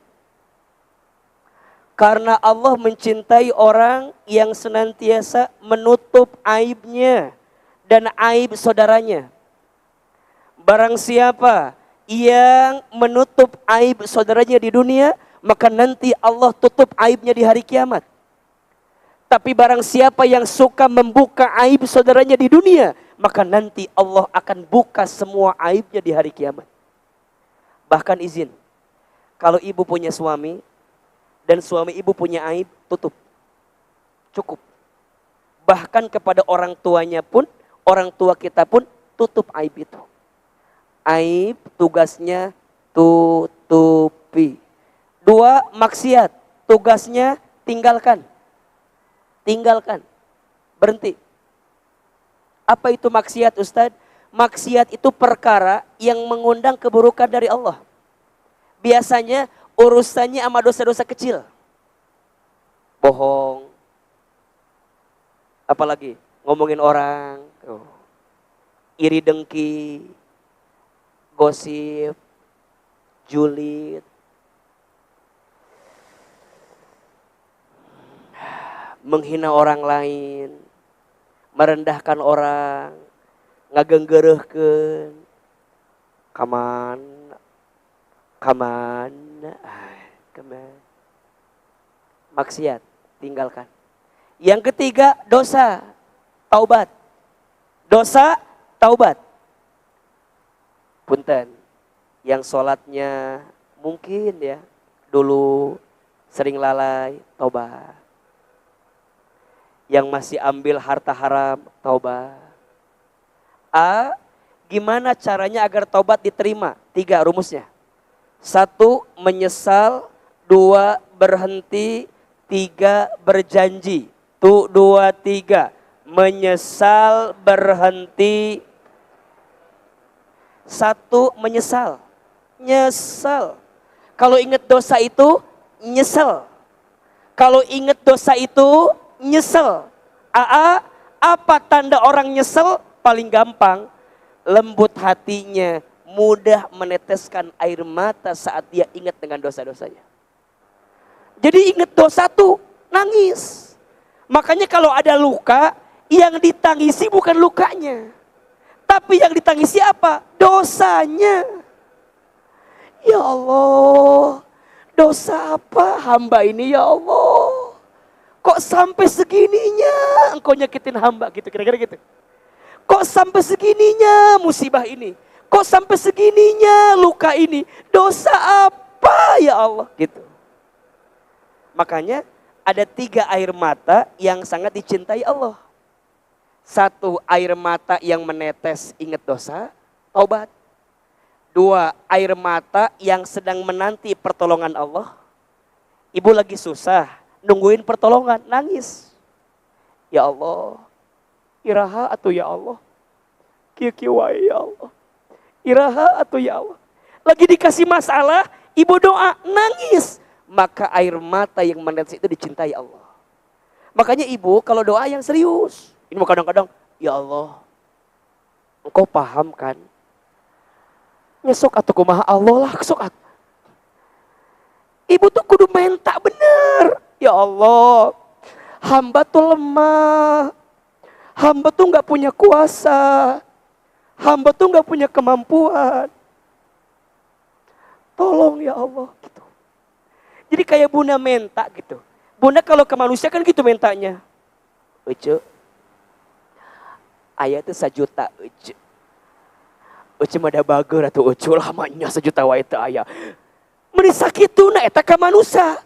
Karena Allah mencintai orang yang senantiasa menutup aibnya dan aib saudaranya. Barang siapa yang menutup aib saudaranya di dunia, maka nanti Allah tutup aibnya di hari kiamat. Tapi barang siapa yang suka membuka aib saudaranya di dunia, maka nanti Allah akan buka semua aibnya di hari kiamat. Bahkan izin, kalau ibu punya suami, dan suami ibu punya aib, tutup. Cukup. Bahkan kepada orang tuanya pun, orang tua kita pun tutup aib itu. Aib tugasnya tutupi. 2, maksiat. Tugasnya tinggalkan. Tinggalkan. Berhenti. Apa itu maksiat Ustadz? Maksiat itu perkara yang mengundang keburukan dari Allah. Biasanya urusannya sama dosa-dosa kecil. Bohong. Apalagi ngomongin orang. Iri dengki. Gosip. Julid. Menghina orang lain. Merendahkan orang. Ngagenggereuhkeun. Kaman. Maksiat, tinggalkan. Yang ketiga, dosa, taubat. Dosa, taubat. Punten, yang sholatnya Mungkin ya, dulu sering lalai, tobat. Yang masih ambil harta haram, tobat. Gimana caranya agar tobat diterima? 3 rumusnya. 1, menyesal. 2, berhenti. 3, berjanji. 2, 3. Menyesal, berhenti. 1, menyesal. Nyesal. Kalau ingat dosa itu, nyesel. Kalau ingat dosa itu, nyesel. Apa tanda orang nyesel? Paling gampang, lembut hatinya, mudah meneteskan air mata saat dia ingat dengan dosa-dosanya. Jadi ingat dosa tuh, nangis. Makanya kalau ada luka, yang ditangisi bukan lukanya. Tapi yang ditangisi apa? Dosanya. Ya Allah, dosa apa hamba ini ya Allah? Kok sampai segininya engkau nyakitin hamba gitu, kira-kira gitu. Kok sampai segininya musibah ini? Kok sampai segininya luka ini? Dosa apa ya Allah? Gitu. Makanya ada 3 air mata yang sangat dicintai Allah. 1, air mata yang menetes ingat dosa, taubat. 2, air mata yang sedang menanti pertolongan Allah. Ibu lagi susah, nungguin pertolongan, nangis. Ya Allah, iraha atau ya Allah, kikiwai ya Allah, iraha atau ya Allah. Lagi dikasih masalah, ibu doa, nangis. Maka air mata yang menetes itu dicintai Allah. Makanya ibu kalau doa yang serius. Ini mau kadang-kadang, ya Allah, engkau paham kan? Nyesok atau kumaha Allah lah, kesok atau. Ibu tuh kudu minta bener. Ya Allah, hamba tuh lemah. Hamba tuh gak punya kuasa. Hamba tuh gak punya kemampuan. Tolong ya Allah gitu. Jadi kayak bunda minta gitu. Bunda kalau ke manusia kan gitu mintanya. Ucu, ayah tuh 1 juta ucu. Ucu mah ada bager atau ucu lamanya 1 juta wae teu aya. Meni sakituna eta ka manusia.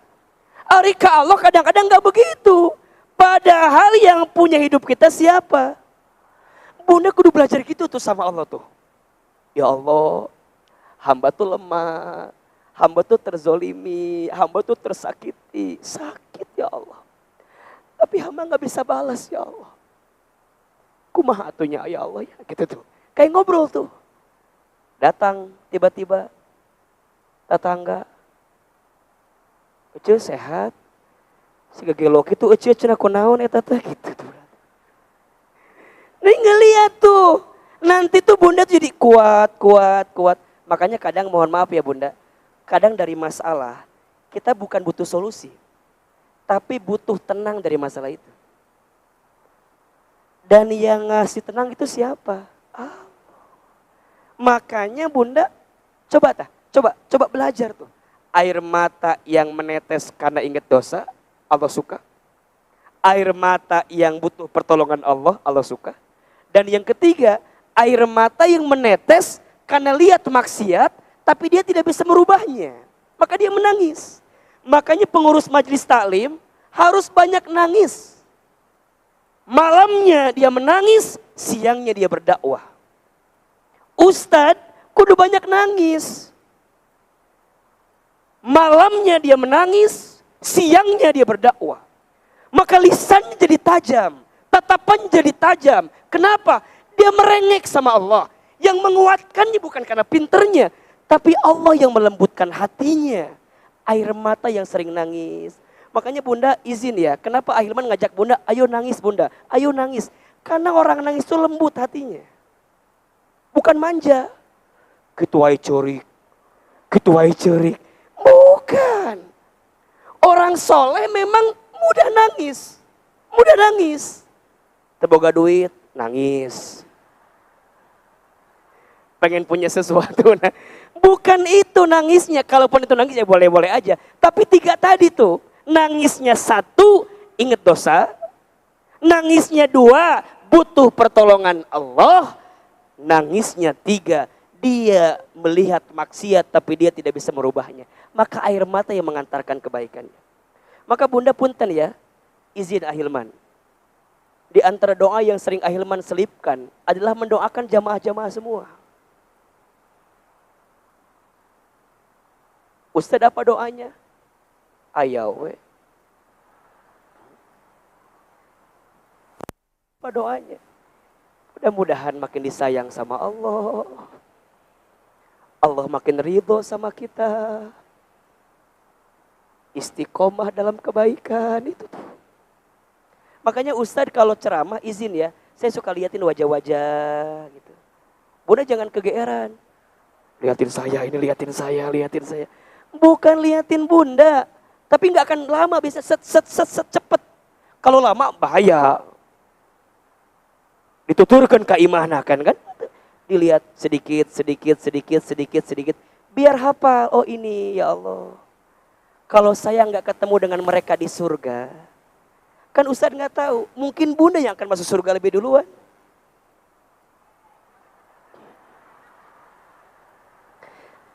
Ari ka Allah kadang-kadang gak begitu. Padahal yang punya hidup kita siapa? Bunda kudu belajar gitu tuh sama Allah tuh. Ya Allah, hamba tuh lemah. Hamba tuh terzolimi. Hamba tuh tersakiti. Sakit ya Allah. Tapi hamba gak bisa balas ya Allah. Kumaha atunya ya Allah ya. Gitu tuh. Kayak ngobrol tuh. Datang tiba-tiba tetangga. Ucu sehat. Si gagelok itu ucu cenah kunaon eta teh gitu tuh. Nih ngeliat tuh. Nanti tuh bunda jadi kuat. Makanya kadang mohon maaf ya bunda. Kadang dari masalah kita bukan butuh solusi. Tapi butuh tenang dari masalah itu. Dan yang ngasih tenang itu siapa? Makanya bunda coba belajar tuh. Air mata yang menetes karena ingat dosa, Allah suka. Air mata yang butuh pertolongan Allah, Allah suka. Dan yang ketiga, air mata yang menetes karena lihat maksiat, tapi dia tidak bisa merubahnya. Maka dia menangis. Makanya pengurus majelis taklim harus banyak nangis. Malamnya dia menangis, siangnya dia berdakwah. Ustadz kudu banyak nangis. Malamnya dia menangis, siangnya dia berdakwah. Maka lisannya jadi tajam, tatapan jadi tajam. Kenapa? Dia merengek sama Allah. Yang menguatkannya bukan karena pinternya, tapi Allah yang melembutkan hatinya. Air mata yang sering nangis. Makanya bunda izin ya, kenapa Ahilman ngajak bunda, ayo nangis bunda, ayo nangis. Karena orang nangis itu lembut hatinya. Bukan manja. Ketuai corik. Bukan. Orang soleh memang mudah nangis. Teboga duit, nangis. Pengen punya sesuatu. Nah, bukan itu nangisnya. Kalaupun itu nangis ya boleh-boleh aja. Tapi 3 tadi tuh. Nangisnya 1, ingat dosa. Nangisnya 2, butuh pertolongan Allah. Nangisnya 3, dia melihat maksiat tapi dia tidak bisa merubahnya, maka air mata yang mengantarkan kebaikannya. Maka Bunda punten ya, izin Ahilman. Di antara doa yang sering Ahilman selipkan adalah mendoakan jamaah-jamaah semua. Ustadz apa doanya? Ayaw. Apa doanya? Mudah-mudahan makin disayang sama Allah. Allah makin ridho sama kita. Istiqomah dalam kebaikan itu tuh. Makanya Ustadz kalau ceramah izin ya, saya suka liatin wajah-wajah gitu. Bunda jangan kegeeran. Liatin saya, ini liatin saya, liatin saya. Bukan liatin Bunda, tapi nggak akan lama, bisa set cepet. Kalau lama bahaya. Dituturkan keimanan kan? Dilihat sedikit. Biar hafal, oh ini ya Allah. Kalau saya nggak ketemu dengan mereka di surga, kan Ustadz nggak tahu. Mungkin Bunda yang akan masuk surga lebih duluan.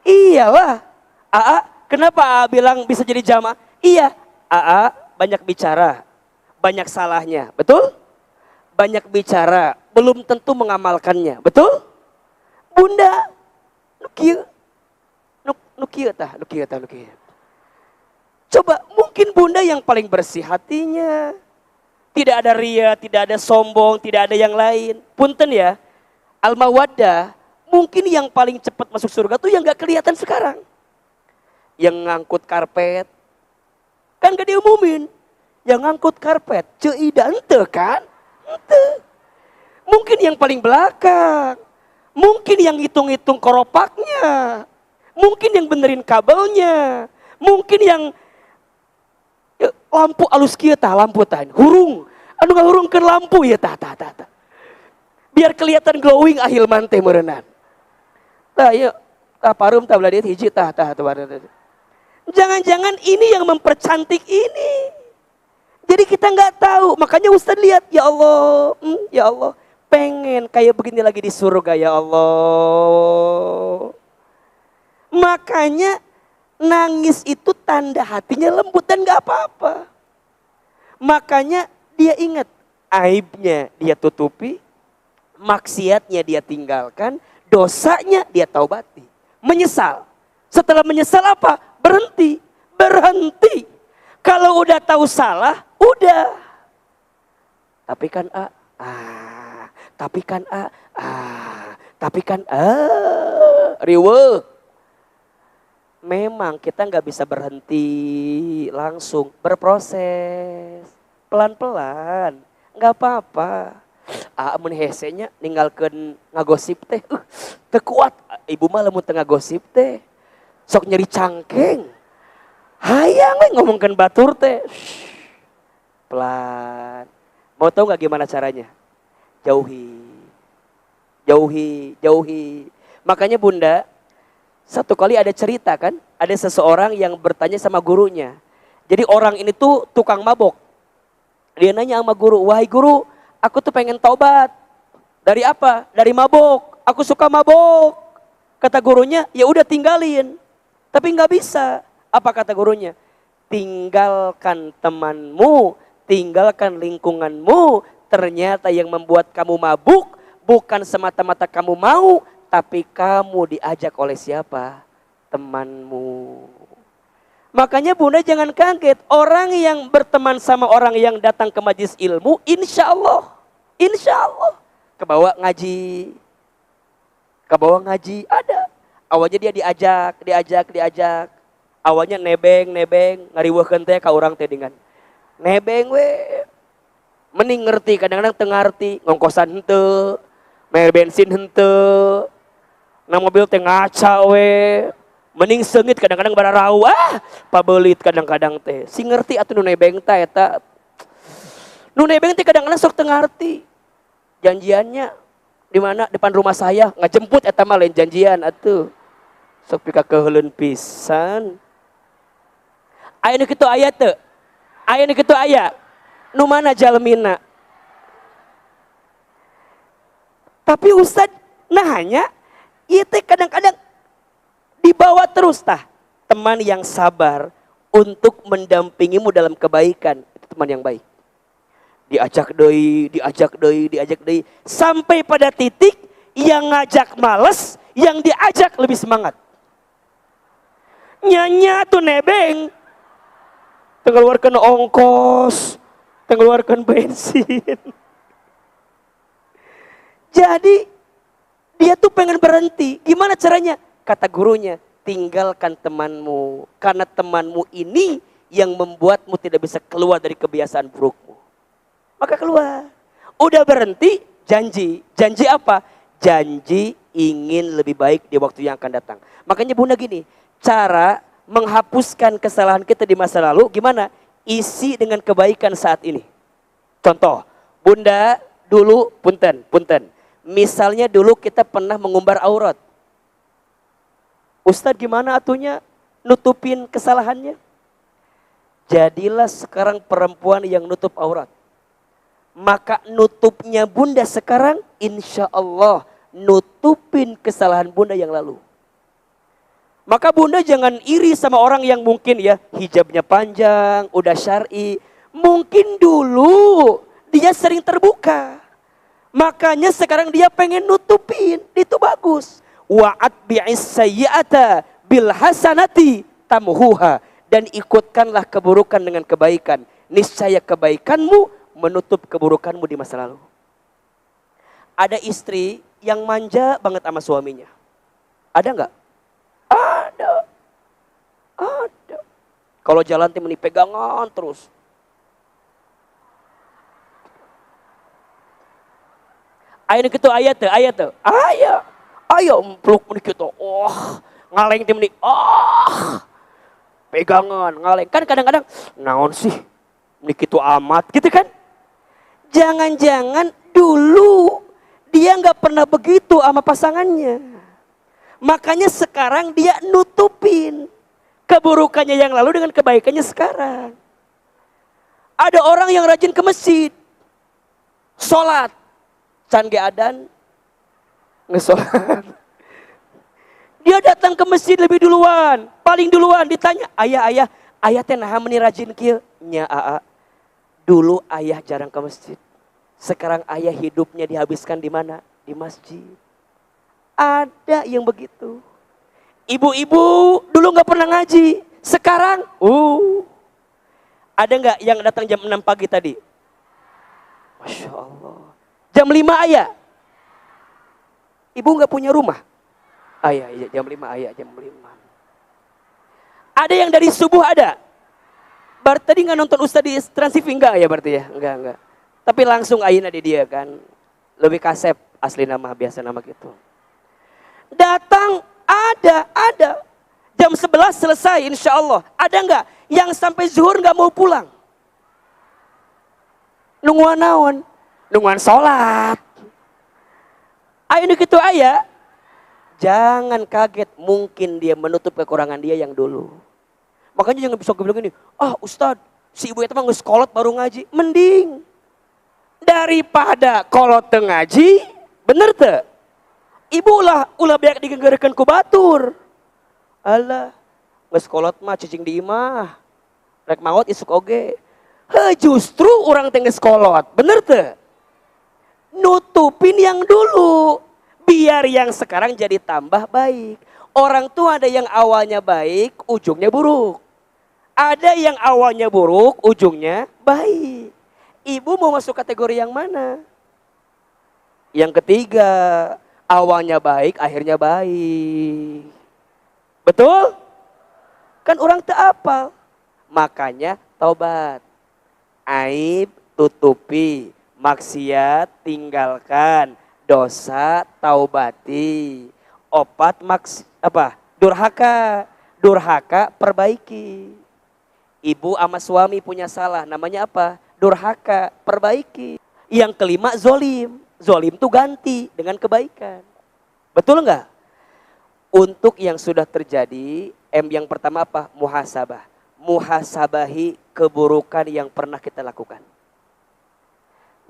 Iyalah. Kenapa AA bilang bisa jadi jamaah? Iya, AA banyak bicara, banyak salahnya, betul? Banyak bicara, belum tentu mengamalkannya, betul? Bunda, nukieu. Coba, mungkin Bunda yang paling bersih hatinya. Tidak ada ria, tidak ada sombong, tidak ada yang lain. Punten ya, Al-Mawaddah, mungkin yang paling cepat masuk surga tuh yang gak kelihatan sekarang. Yang ngangkut karpet, kan gak diumumin. Yang ngangkut karpet, ceuida ente kan? Ente. Mungkin yang paling belakang. Mungkin yang hitung-hitung koropaknya. Mungkin yang benerin kabelnya. Mungkin yang lampu alus kieu tah, lampu tah. Hurung, anu ngahurungkeun lampu ya tah. Biar kelihatan glowing Ahilman teh meureunnan. Tah ieu tah parum tah beladet hiji tah. Jangan-jangan ini yang mempercantik ini. Jadi kita nggak tahu. Makanya Ustaz lihat, ya Allah, pengen kayak begini lagi di surga ya Allah. Makanya nangis itu tanda hatinya lembut dan nggak apa-apa. Makanya dia ingat aibnya dia tutupi, maksiatnya dia tinggalkan, dosanya dia taubati, menyesal. Setelah menyesal apa? Berhenti. Kalau udah tahu salah, udah. Tapi kan riweuh. Memang kita nggak bisa berhenti langsung, berproses pelan-pelan, nggak apa-apa. Mun hesenya ninggalkeun ngagosip teh, teu kuat. Ibu mah lamun teu ngagosip teh, sok nyeri cangkeng. Hayang we ngomongkeun batur teh. Pelan. Mau tahu nggak gimana caranya? Jauhi. Makanya Bunda, satu kali ada cerita kan, ada seseorang yang bertanya sama gurunya. Jadi orang ini tuh tukang mabok. Dia nanya sama guru, wahai guru, aku tuh pengen taubat. Dari apa? Dari mabok. Aku suka mabok. Kata gurunya, ya udah tinggalin. Tapi nggak bisa. Apa kata gurunya? Tinggalkan temanmu, tinggalkan lingkunganmu. Ternyata yang membuat kamu mabuk bukan semata-mata kamu mau, tapi kamu diajak oleh siapa? Temanmu. Makanya Bunda jangan kaget. Orang yang berteman sama orang yang datang ke majelis ilmu, insya Allah. Kebawa ngaji. Ada. Awalnya dia diajak. Awalnya nebeng. Ngariweuhkeun teh ka urang teh dengan. Nebeng we. Mending ngerti, kadang-kadang teu ngarti. Ngongkosan henteu. Bayar bensin henteu. Na mobil teh ngaca we. Mending seungit kadang-kadang bararau. Pabeulit kadang-kadang teh. Si ngerti atuh nu nebeng teh eta. Nu nebeng teh kadang-kadang sok teu ngarti. Janjiannya di mana? Depan rumah saya, ngajemput eta mah lain janjian atuh. Sok pika keheuleun pisan. Aya nu kitu aya teu? Aya nu kitu aya. Nu mana jalmina? Tapi Ustaz nanya, Itu kadang-kadang dibawa terus tah. Teman yang sabar untuk mendampingimu dalam kebaikan, itu teman yang baik. Diajak deui, sampai pada titik yang ngajak males, yang diajak lebih semangat. Nyanya tuh nebeng, mengeluarkan ongkos, mengeluarkan bensin. Jadi dia tuh pengen berhenti. Gimana caranya? Kata gurunya, tinggalkan temanmu. Karena temanmu ini yang membuatmu tidak bisa keluar dari kebiasaan burukmu. Maka keluar. Udah berhenti, janji. Janji apa? Janji ingin lebih baik di waktu yang akan datang. Makanya Bunda gini, cara menghapuskan kesalahan kita di masa lalu gimana? Isi dengan kebaikan saat ini. Contoh, Bunda dulu, punten. Misalnya dulu kita pernah mengumbar aurat. Ustadz gimana atunya nutupin kesalahannya? Jadilah sekarang perempuan yang nutup aurat. Maka nutupnya Bunda sekarang insya Allah nutupin kesalahan Bunda yang lalu. Maka Bunda jangan iri sama orang yang mungkin ya hijabnya panjang, udah syar'i. Mungkin dulu dia sering terbuka. Makanya sekarang dia pengen nutupin, itu bagus. Wa'at bi'is sayyi'ata bil hasanati tamhuha. Dan ikutkanlah keburukan dengan kebaikan. Niscaya kebaikanmu menutup keburukanmu di masa lalu. Ada istri yang manja banget sama suaminya. Ada enggak? Ada. Kalau jalan tim ini pegangan terus. Ayo gitu ayat tuh. Ayo peluk menik gitu. Oh, ngaleng tim ini. Oh. Pegangan, ngaleng. Kan kadang-kadang naon sih? Menik itu amat gitu kan? Jangan-jangan dulu dia nggak pernah begitu sama pasangannya. Makanya sekarang dia nutupin keburukannya yang lalu dengan kebaikannya sekarang. Ada orang yang rajin ke masjid, sholat, can ge adan, ngesolat. Dia datang ke masjid lebih duluan, paling duluan ditanya, ayah teh naha meuni rajin kieu? Nya aa. Dulu ayah jarang ke masjid. Sekarang ayah hidupnya dihabiskan di mana? Di masjid. Ada yang begitu. Ibu-ibu dulu gak pernah ngaji. Sekarang, ada gak yang datang jam 6 pagi tadi? Masya Allah. Jam 5 ayah. Ibu gak punya rumah? Iya, jam 5 ayah, jam 5. Ada yang dari subuh ada? Berarti tadi gak nonton Ustadz di Trans TV? Enggak ya berarti ya? Enggak. Tapi langsung ayana di dia kan. Lebih kasep asli nama, biasa nama gitu. Datang ada. Jam 11 selesai insya Allah. Ada enggak yang sampai zuhur enggak mau pulang? Nungguan naon? Nungguan sholat. Ayo gitu ayah. Jangan kaget, mungkin dia menutup kekurangan dia yang dulu. Makanya jangan bisa bilang gini, Ustadz, si ibu itu mah ngeskolot baru ngaji. Mending daripada kolot teu ngaji, bener teu? Ibu ulah beak digenggerekeun ku batur. Alah, ngeskolot mah cicing di imah. Rek maot isuk oge. Justru orang teh ngeskolot, bener teu? Nutupin yang dulu, biar yang sekarang jadi tambah baik. Orang tuh ada yang awalnya baik, ujungnya buruk. Ada yang awalnya buruk, ujungnya baik. Ibu mau masuk kategori yang mana? Yang ketiga, awalnya baik, akhirnya baik. Betul? Kan orang tak apal. Makanya taubat. Aib tutupi, maksiat tinggalkan, dosa taubati. Opat durhaka perbaiki. Ibu sama suami punya salah, namanya apa? Durhaka, perbaiki. Yang kelima zolim. Zolim tuh ganti dengan kebaikan. Betul enggak? Untuk yang sudah terjadi, yang pertama apa? Muhasabah. Muhasabahi keburukan yang pernah kita lakukan.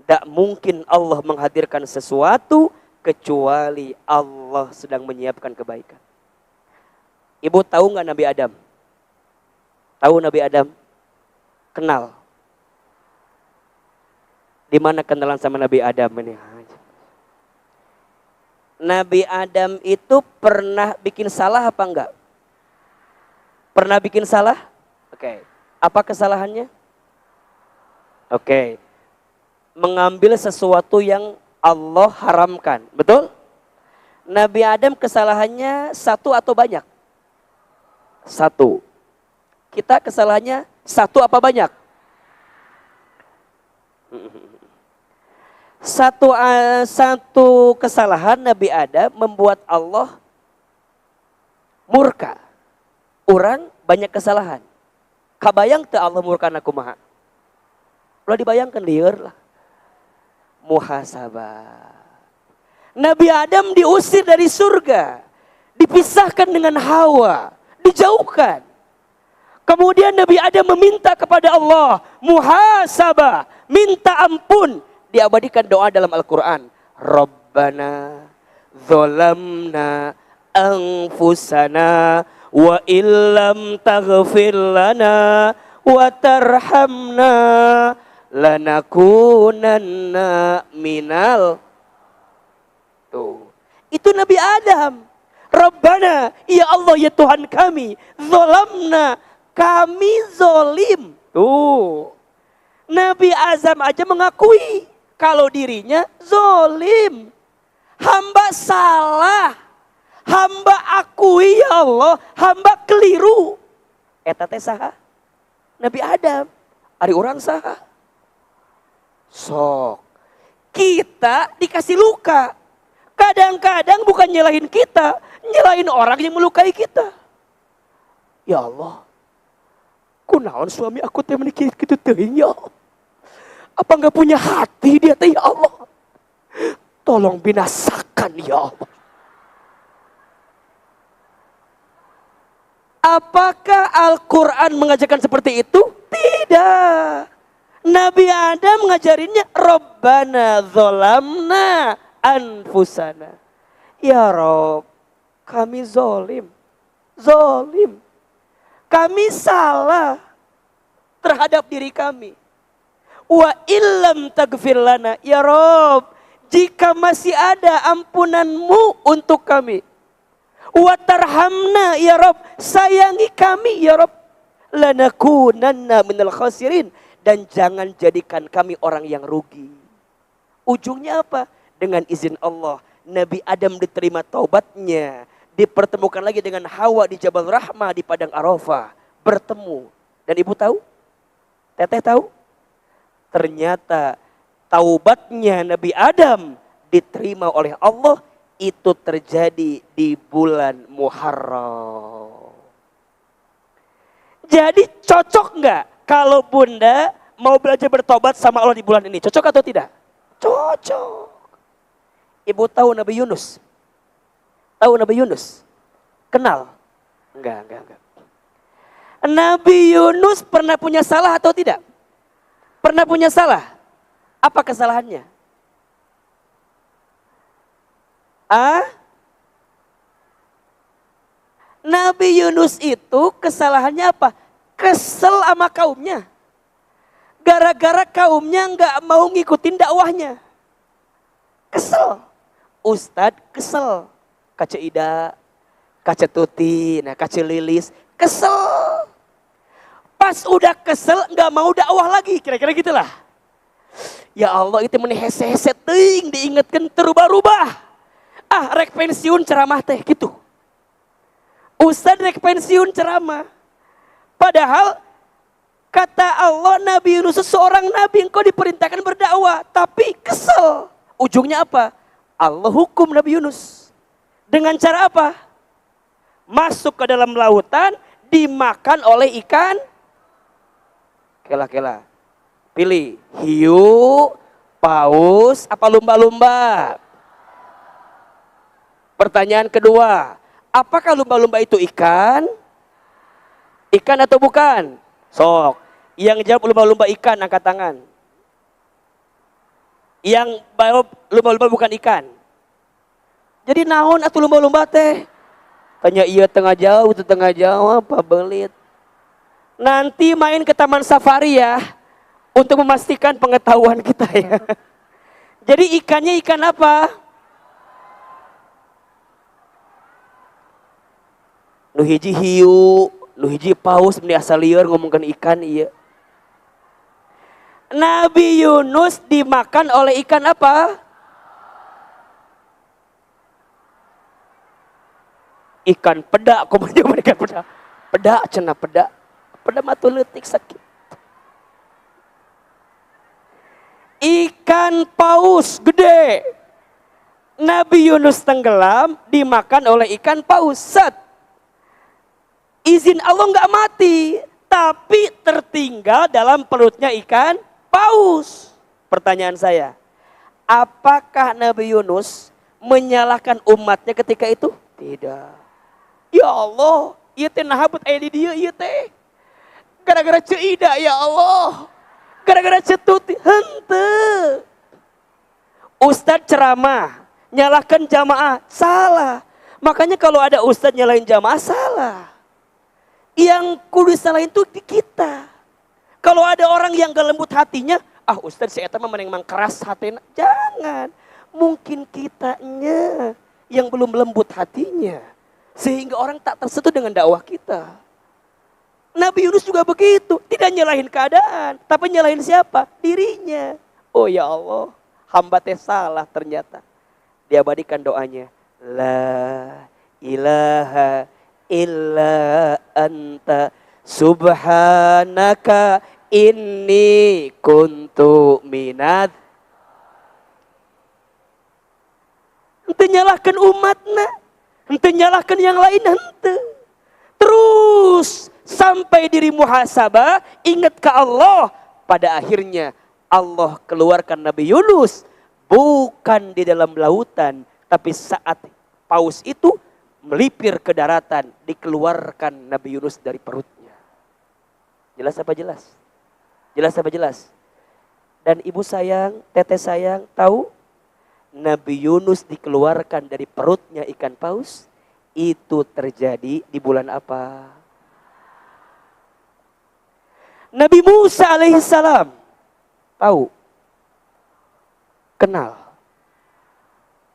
Tidak mungkin Allah menghadirkan sesuatu kecuali Allah sedang menyiapkan kebaikan. Ibu tahu nggak Nabi Adam? Tahu Nabi Adam? Kenal. Di mana kenalan sama Nabi Adam ini? Nabi Adam itu pernah bikin salah apa enggak? Pernah bikin salah? Oke. Apa kesalahannya? Oke. Mengambil sesuatu yang Allah haramkan. Betul? Nabi Adam kesalahannya satu atau banyak? Satu. Kita kesalahannya satu apa banyak? Satu kesalahan Nabi Adam membuat Allah murka. Orang banyak kesalahan. Kabayang teu Allah murka na kumaha? Ulah dibayangkan lieur lah. Muhasabah. Nabi Adam diusir dari surga. Dipisahkan dengan Hawa. Dijauhkan. Kemudian Nabi Adam meminta kepada Allah. Muhasabah. Minta ampun. Diabadikan doa dalam Al-Quran. Rabbana zolamna anfusana wa illam taghfir lana wa tarhamna lanakunanna minal. Tuh. Itu Nabi Adam. Rabbana, ya Allah ya Tuhan kami, zolamna, kami zolim. Tuh. Nabi Adam aja mengakui kalau dirinya zolim. Hamba salah. Hamba akui ya Allah. Hamba keliru. Eta teh saha? Nabi Adam. Ari orang saha? Sok. Kita dikasih luka. Kadang-kadang bukan nyalahin kita. Nyalahin orang yang melukai kita. Ya Allah. Kunaon suami aku teh menikah gitu teuing ya Allah. Apa enggak punya hati dia teh ya Allah? Tolong binasakan ya Allah. Apakah Al-Quran mengajarkan seperti itu? Tidak. Nabi Adam mengajarinnya Rabbana zolamna anfusana. Ya Rob, kami zolim. Zolim. Kami salah terhadap diri kami. Wa illam taghfir lana, ya Rob, jika masih ada ampunanmu untuk kami. Wa tarhamna, ya Rob, sayangi kami, ya Rob. Lanakunanna minal khasirin, dan jangan jadikan kami orang yang rugi. Ujungnya apa? Dengan izin Allah, Nabi Adam diterima taubatnya. Dipertemukan lagi dengan Hawa di Jabal Rahmah di Padang Arafah. Bertemu. Dan ibu tahu? Teteh tahu? Ternyata taubatnya Nabi Adam diterima oleh Allah. Itu terjadi di bulan Muharram. Jadi cocok nggak kalau bunda mau belajar bertobat sama Allah di bulan ini? Cocok atau tidak? Cocok. Ibu tahu Nabi Yunus? Tahu Nabi Yunus? Kenal? Enggak. Nabi Yunus pernah punya salah atau tidak? Pernah punya salah? Apa kesalahannya? Nabi Yunus itu kesalahannya apa? Kesel sama kaumnya. Gara-gara kaumnya nggak mau ngikutin dakwahnya. Kesel. Ustadz kesel. Kaca Ida, Kaca Tuti, Kaca Lilis. Kesel. Pas udah kesel nggak mau dakwah lagi. Kira-kira gitulah. Ya Allah itu meni hese-hese ting diingatkan terubah-rubah. Rek pensiun ceramah teh gitu. Ustadz rek pensiun ceramah. Padahal kata Allah Nabi Yunus seorang nabi engkau diperintahkan berdakwah. Tapi kesel. Ujungnya apa? Allah hukum Nabi Yunus. Dengan cara apa? Masuk ke dalam lautan dimakan oleh ikan. Kela-kela. Pilih hiu, paus, apa lumba-lumba? Pertanyaan kedua, apakah lumba-lumba itu ikan? Ikan atau bukan? Sok. Yang jawab lumba-lumba ikan, angkat tangan. Yang jawab lumba-lumba bukan ikan. Jadi naon atuh lomba-lomba teh? Tanya iya tengah jauh, itu tengah jauh apa belit. Nanti main ke taman safari ya, untuk memastikan pengetahuan kita ya. Jadi ikannya ikan apa? Nu hiji hiu, nu hiji paus, meni asal lieur ngomongkan ikan iya. Nabi Yunus dimakan oleh ikan apa? Ikan peda, komennya ikan peda. Peda cenah peda. Peda matu leutik sakit. Ikan paus gede. Nabi Yunus tenggelam dimakan oleh ikan paus. Set. Izin Allah nggak mati, tapi tertinggal dalam perutnya ikan paus. Pertanyaan saya, apakah Nabi Yunus menyalahkan umatnya ketika itu? Tidak. Ya Allah, ieu teh naha bet aya di dieu ieu teh. Gara-gara ceuida ya Allah. Gara-gara cetuti henteu. Ustadz ceramah, nyalahkan jamaah, salah. Makanya kalau ada ustadz nyalahin jamaah, salah. Yang kudu salahin itu di kita. Kalau ada orang yang gak lembut hatinya, ustadz saya emang memang keras hatinya. Jangan. Mungkin kitanya yang belum lembut hatinya. Sehingga orang tak tersentuh dengan dakwah kita. Nabi Yunus juga begitu. Tidak nyalahin keadaan. Tapi nyalahin siapa? Dirinya. Oh ya Allah. Hamba teh salah ternyata. Diabadikan doanya. La ilaha illa anta subhanaka inni kuntu minad. Ente nyalahkan umatna, ente nyalahkan yang lain ente. Terus sampai diri muhasabah, ingat ke Allah. Pada akhirnya Allah keluarkan Nabi Yunus bukan di dalam lautan, tapi saat paus itu melipir ke daratan, dikeluarkan Nabi Yunus dari perutnya. Jelas apa jelas? Jelas apa jelas? Dan ibu sayang, teteh sayang, tahu? Nabi Yunus dikeluarkan dari perutnya ikan paus, itu terjadi di bulan apa? Nabi Musa alaihissalam, tahu? Kenal?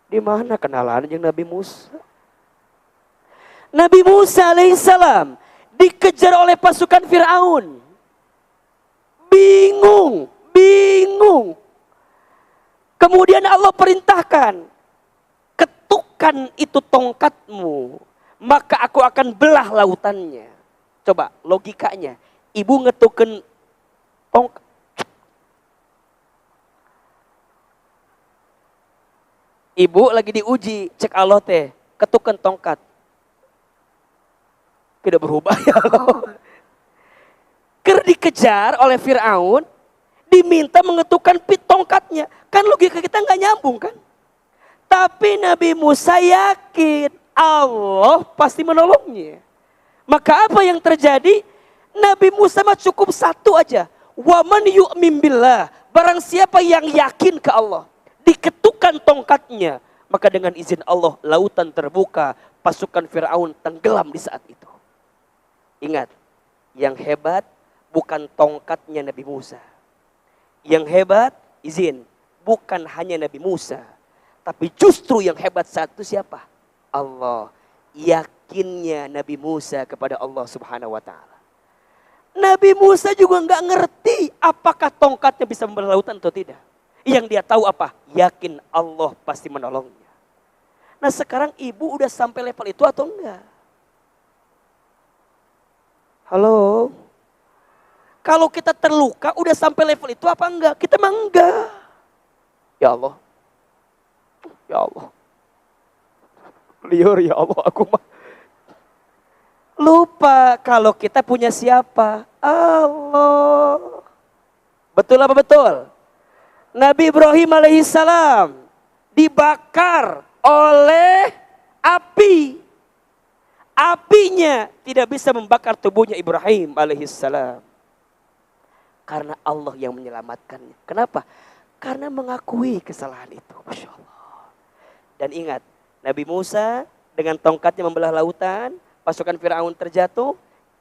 Di mana kenalan dengan Nabi Musa? Nabi Musa alaihissalam dikejar oleh pasukan Fir'aun. Bingung. Kemudian Allah perintahkan, ketukkan itu tongkatmu, maka aku akan belah lautannya. Coba logikanya, ibu ngetuken tongkat. Ibu lagi diuji, cek Allah teh, ketukan tongkat. Tidak berubah ya Allah. Dikejar oleh Fir'aun, diminta mengetukkan tongkatnya. Kan logika kita nggak nyambung kan? Tapi Nabi Musa yakin Allah pasti menolongnya. Maka apa yang terjadi? Nabi Musa mah cukup satu aja. Wa man yu'min billah. Barang siapa yang yakin ke Allah, diketukkan tongkatnya, maka dengan izin Allah lautan terbuka, pasukan Fir'aun tenggelam di saat itu. Ingat, yang hebat bukan tongkatnya Nabi Musa. Yang hebat, izin, bukan hanya Nabi Musa. Tapi justru yang hebat saat itu siapa? Allah. Yakinnya Nabi Musa kepada Allah subhanahu wa ta'ala. Nabi Musa juga nggak ngerti apakah tongkatnya bisa membelah lautan atau tidak. Yang dia tahu apa? Yakin Allah pasti menolongnya. Nah sekarang ibu udah sampai level itu atau enggak? Halo? Kalau kita terluka udah sampai level itu apa enggak? Kita mah enggak. Ya Allah. Ya Allah. Liur ya Allah aku mah. Lupa kalau kita punya siapa? Allah. Betul apa betul? Nabi Ibrahim alaihissalam dibakar oleh api. Apinya tidak bisa membakar tubuhnya Ibrahim alaihissalam. Karena Allah yang menyelamatkannya. Kenapa? Karena mengakui kesalahan itu. Masya Allah. Dan ingat, Nabi Musa dengan tongkatnya membelah lautan, pasukan Firaun terjatuh,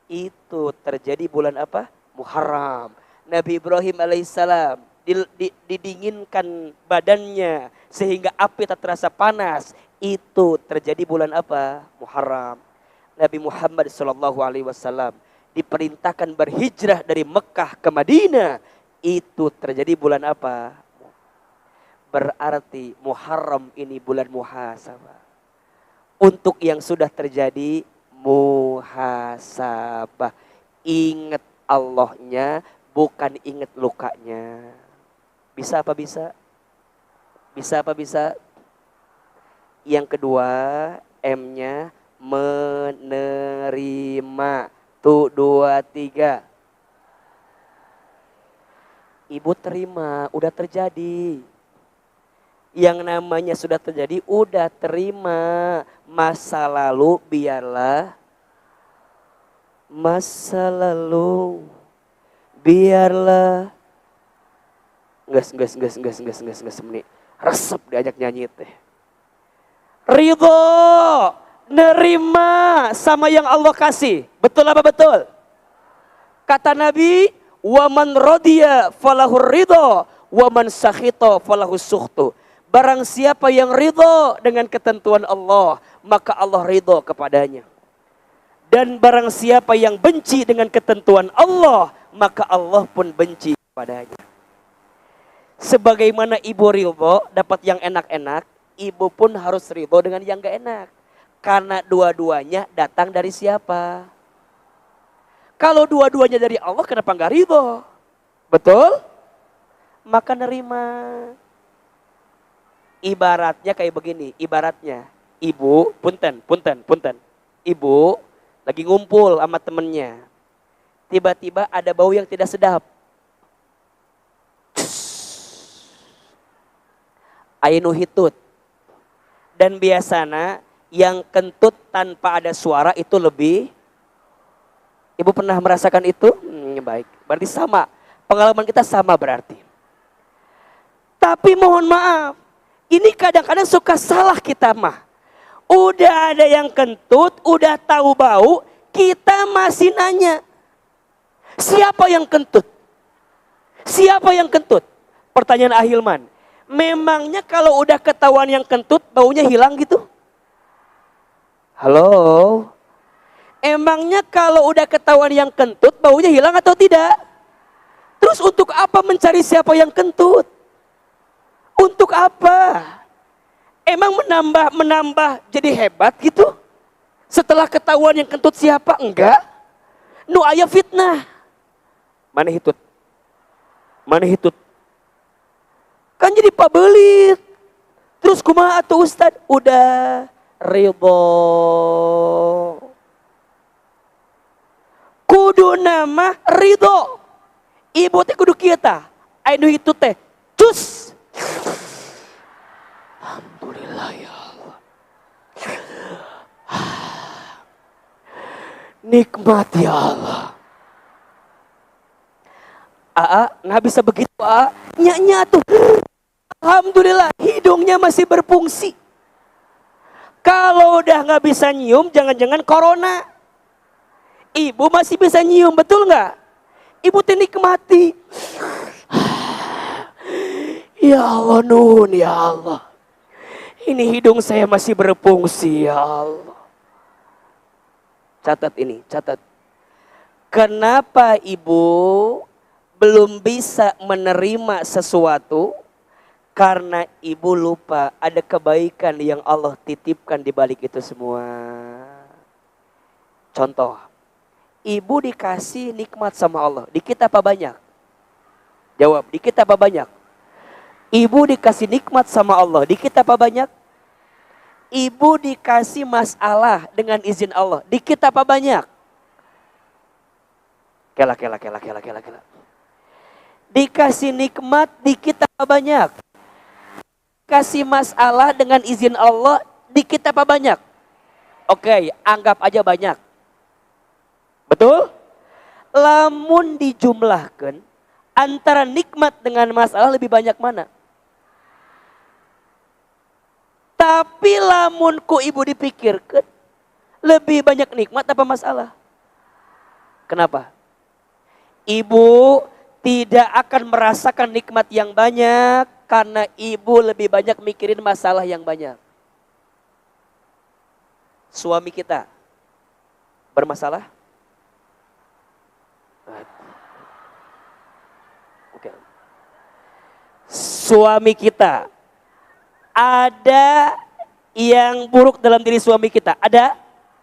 itu terjadi bulan apa? Muharram. Nabi Ibrahim alaihissalam didinginkan badannya sehingga api tak terasa panas, itu terjadi bulan apa? Muharram. Nabi Muhammad SAW diperintahkan berhijrah dari Mekah ke Madinah, itu terjadi bulan apa? Berarti Muharram ini bulan muhasabah. Untuk yang sudah terjadi, muhasabah. Ingat Allahnya, bukan ingat lukanya. Bisa apa bisa? Bisa apa bisa? Yang kedua, M-nya menerima. Tuh, 2, 3. Ibu terima, udah terjadi. Yang namanya sudah terjadi, udah terima. Masa lalu biarlah. Masa lalu biarlah. Enggak menit. Resep diajak nyanyi teh. Ridho, nerima sama yang Allah kasih. Betul apa betul? Kata Nabi, wa man radiya falahur ridho, wa man sakhita falahus sukhtu. Barang siapa yang ridho dengan ketentuan Allah, maka Allah ridho kepadanya. Dan barang siapa yang benci dengan ketentuan Allah, maka Allah pun benci kepadanya. Sebagaimana ibu ridho dapat yang enak-enak, ibu pun harus ridho dengan yang gak enak. Karena dua-duanya datang dari siapa? Kalau dua-duanya dari Allah, kenapa gak ridho? Betul? Maka nerima. Ibaratnya kayak begini, ibaratnya ibu, punten. Ibu lagi ngumpul sama temennya. Tiba-tiba ada bau yang tidak sedap. Ainu hitut. Dan biasanya yang kentut tanpa ada suara itu lebih. Ibu pernah merasakan itu? Baik, berarti sama. Pengalaman kita sama berarti. Tapi mohon maaf, ini kadang-kadang suka salah kita mah. Udah ada yang kentut, udah tahu bau, kita masih nanya. Siapa yang kentut? Siapa yang kentut? Pertanyaan Ahilman. Memangnya kalau udah ketahuan yang kentut, baunya hilang gitu? Halo? Emangnya kalau udah ketahuan yang kentut, baunya hilang atau tidak? Terus untuk apa mencari siapa yang kentut? Untuk apa? Emang menambah jadi hebat gitu? Setelah ketahuan yang kentut siapa? Enggak. Nu aya fitnah. Mana hitut? Kan jadi pabelit. Terus kumaha atuh Ustad? Udah ridho. Kudu nama ridho. Ibu teh kudu kieu tah. Anu itu teh cus. Alhamdulillah ya Allah. Nikmat ya Allah. Nggak bisa begitu Nya tuh. Alhamdulillah hidungnya masih berfungsi. Kalau udah nggak bisa nyium, jangan-jangan corona. Ibu masih bisa nyium, betul nggak? Ibu teh nikmati. Ya Allah nun ya Allah. Ini hidung saya masih berfungsi ya Allah. Catat ini, catat. Kenapa ibu belum bisa menerima sesuatu? Karena ibu lupa ada kebaikan yang Allah titipkan di balik itu semua. Contoh, ibu dikasih nikmat sama Allah. Dikit apa banyak? Jawab, dikit apa banyak? Ibu dikasih nikmat sama Allah. Dikit apa banyak? Ibu dikasih masalah dengan izin Allah. Dikit apa banyak? Kela. Dikasih nikmat dikit apa banyak? Kasih masalah dengan izin Allah dikit apa banyak? Oke, anggap aja banyak. Betul? Lamun dijumlahkan antara nikmat dengan masalah lebih banyak mana? Tapi lamun ku ibu dipikirkan, lebih banyak nikmat apa masalah? Kenapa? Ibu tidak akan merasakan nikmat yang banyak karena ibu lebih banyak mikirin masalah yang banyak. Suami kita bermasalah? Oke. Suami kita, ada yang buruk dalam diri suami kita? Ada?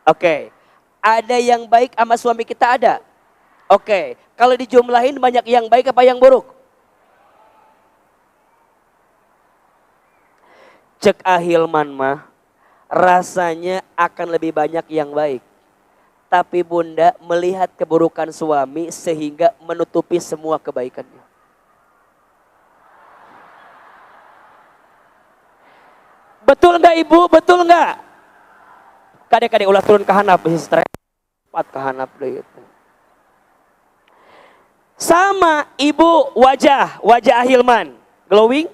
Oke. Ada yang baik sama suami kita? Ada? Oke. Kalau dijumlahin banyak yang baik apa yang buruk? Cek Ahilman mah rasanya akan lebih banyak yang baik. Tapi bunda melihat keburukan suami sehingga menutupi semua kebaikannya. Betul nggak ibu? Betul nggak? Kadek-kadek ulah turun ke handap, stres. Pat ke handap deh itu. Sama ibu wajah Ahilman. Glowing?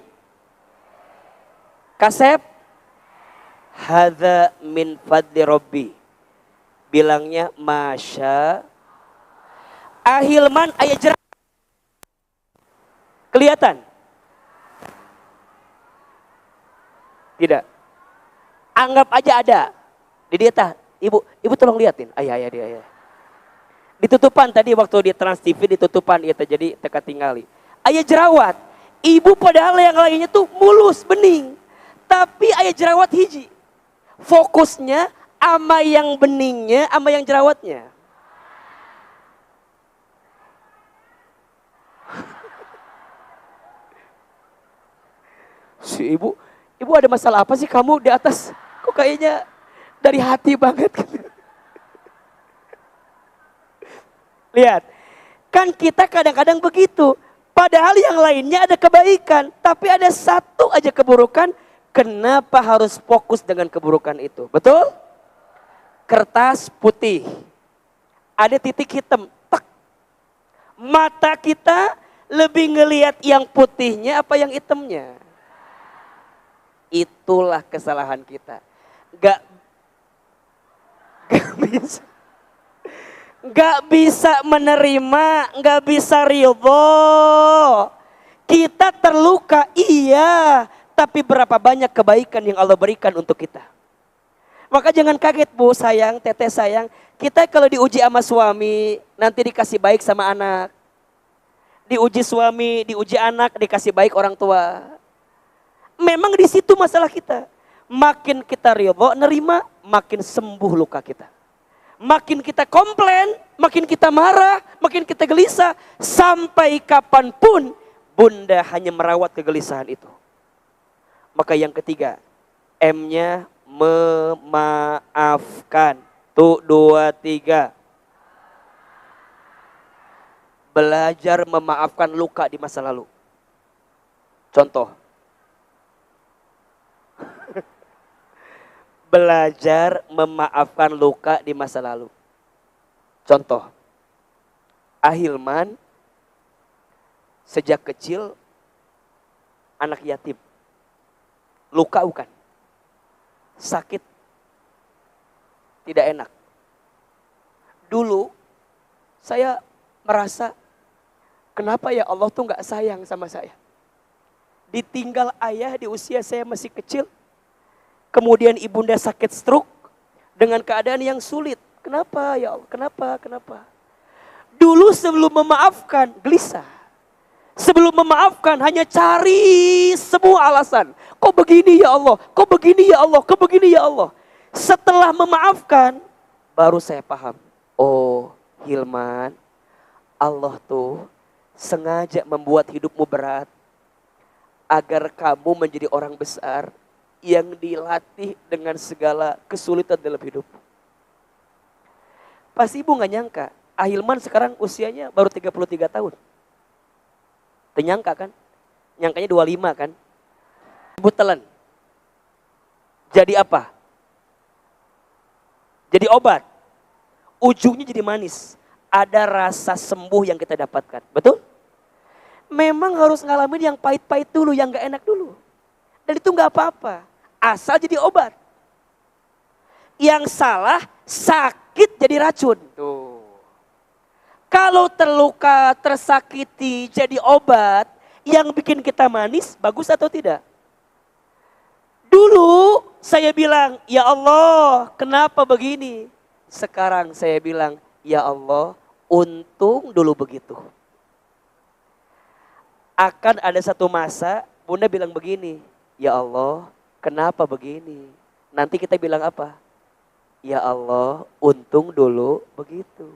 Kasep? Hadza min fadli Rabbi. Bilangnya Masya. Ahilman ayah jerak. Kelihatan? Tidak. Anggap aja ada. Di dia tah, ibu tolong liatin. Ayah dia. Ditutupan tadi waktu di Trans TV ditutupan itu jadi teka tinggali. Ayah jerawat. Ibu padahal yang lainnya tuh mulus, bening. Tapi ayah jerawat hiji. Fokusnya ama yang beningnya, ama yang jerawatnya. Si ibu ada masalah apa sih kamu di atas? Kok kayaknya dari hati banget. Lihat, kan kita kadang-kadang begitu. Padahal yang lainnya ada kebaikan, tapi ada satu aja keburukan. Kenapa harus fokus dengan keburukan itu? Betul? Kertas putih, ada titik hitam. Tak. Mata kita lebih ngelihat yang putihnya apa yang hitamnya? Itulah kesalahan kita. Gak bisa menerima, gak bisa ridho. Kita terluka, iya. Tapi berapa banyak kebaikan yang Allah berikan untuk kita. Maka jangan kaget bu sayang, teteh sayang. Kita kalau diuji sama suami, nanti dikasih baik sama anak. Diuji suami, diuji anak, dikasih baik orang tua. Memang di situ masalah kita. Makin kita ridho, nerima, makin sembuh luka kita. Makin kita komplain, makin kita marah, makin kita gelisah. Sampai kapanpun bunda hanya merawat kegelisahan itu. Maka yang ketiga, M-nya memaafkan. Tuh 2, 3. Belajar memaafkan luka di masa lalu. Contoh. Belajar memaafkan luka di masa lalu. Contoh. Ahilman sejak kecil anak yatim. Luka bukan? Sakit. Tidak enak. Dulu saya merasa kenapa ya Allah tuh gak sayang sama saya. Ditinggal ayah di usia saya masih kecil. Kemudian ibunda sakit stroke dengan keadaan yang sulit. Kenapa ya Allah? Kenapa? Dulu sebelum memaafkan gelisah. Sebelum memaafkan hanya cari semua alasan. Kok begini ya Allah? Kok begini ya Allah? Kok begini ya Allah? Setelah memaafkan baru saya paham. Oh Hilman, Allah tuh sengaja membuat hidupmu berat agar kamu menjadi orang besar yang dilatih dengan segala kesulitan dalam hidup. Pasti ibu gak nyangka, Ahilman sekarang usianya baru 33 tahun. Ternyangka kan? Nyangkanya 25 kan? Ibu telan. Jadi apa? Jadi obat. Ujungnya jadi manis. Ada rasa sembuh yang kita dapatkan. Betul? Memang harus ngalamin yang pahit-pahit dulu, yang gak enak dulu. Dan itu gak apa-apa. asal jadi obat. Yang salah, sakit jadi racun. Tuh. Kalau terluka, tersakiti jadi obat yang bikin kita manis, bagus atau tidak? Dulu saya bilang, ya Allah, kenapa begini? Sekarang saya bilang, ya Allah, untung dulu begitu. Akan ada satu masa, Bunda bilang begini, ya Allah, kenapa begini? Nanti kita bilang apa? Ya Allah, untung dulu begitu.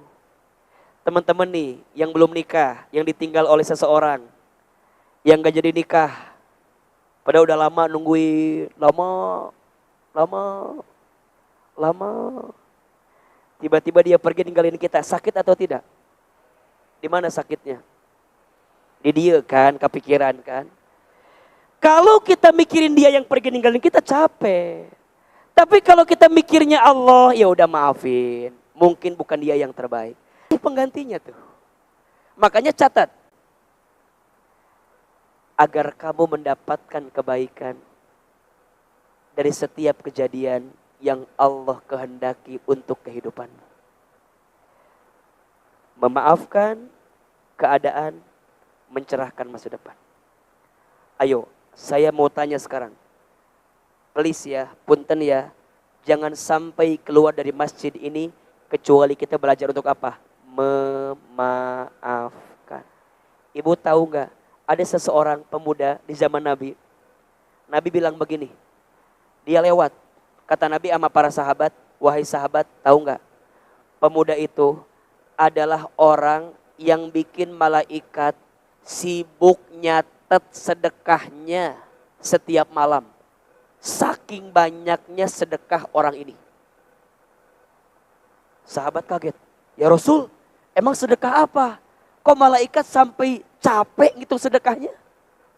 Teman-teman nih, yang belum nikah, yang ditinggal oleh seseorang, yang gak jadi nikah, padahal udah lama nungguin, lama. Tiba-tiba dia pergi ninggalin kita, sakit atau tidak? Di mana sakitnya? Di dia kan, kepikiran kan. Kalau kita mikirin dia yang pergi ninggalin kita capek. Tapi kalau kita mikirnya Allah, ya udah maafin. Mungkin bukan dia yang terbaik. Ini penggantinya tuh. Makanya catat. Agar kamu mendapatkan kebaikan dari setiap kejadian yang Allah kehendaki untuk kehidupanmu. Memaafkan keadaan, mencerahkan masa depan. Ayo, saya mau tanya sekarang. Please ya, punten ya, jangan sampai keluar dari masjid ini kecuali kita belajar untuk apa? Memaafkan. Ibu tahu nggak? Ada seseorang pemuda di zaman Nabi. Nabi bilang begini, dia lewat. Kata Nabi sama para sahabat, wahai sahabat, tahu nggak? Pemuda itu adalah orang yang bikin malaikat sibuk nyatet sedekahnya setiap malam. Saking banyaknya sedekah orang ini. Sahabat kaget. Ya Rasul, emang sedekah apa? Kok malaikat sampai capek ngitung sedekahnya?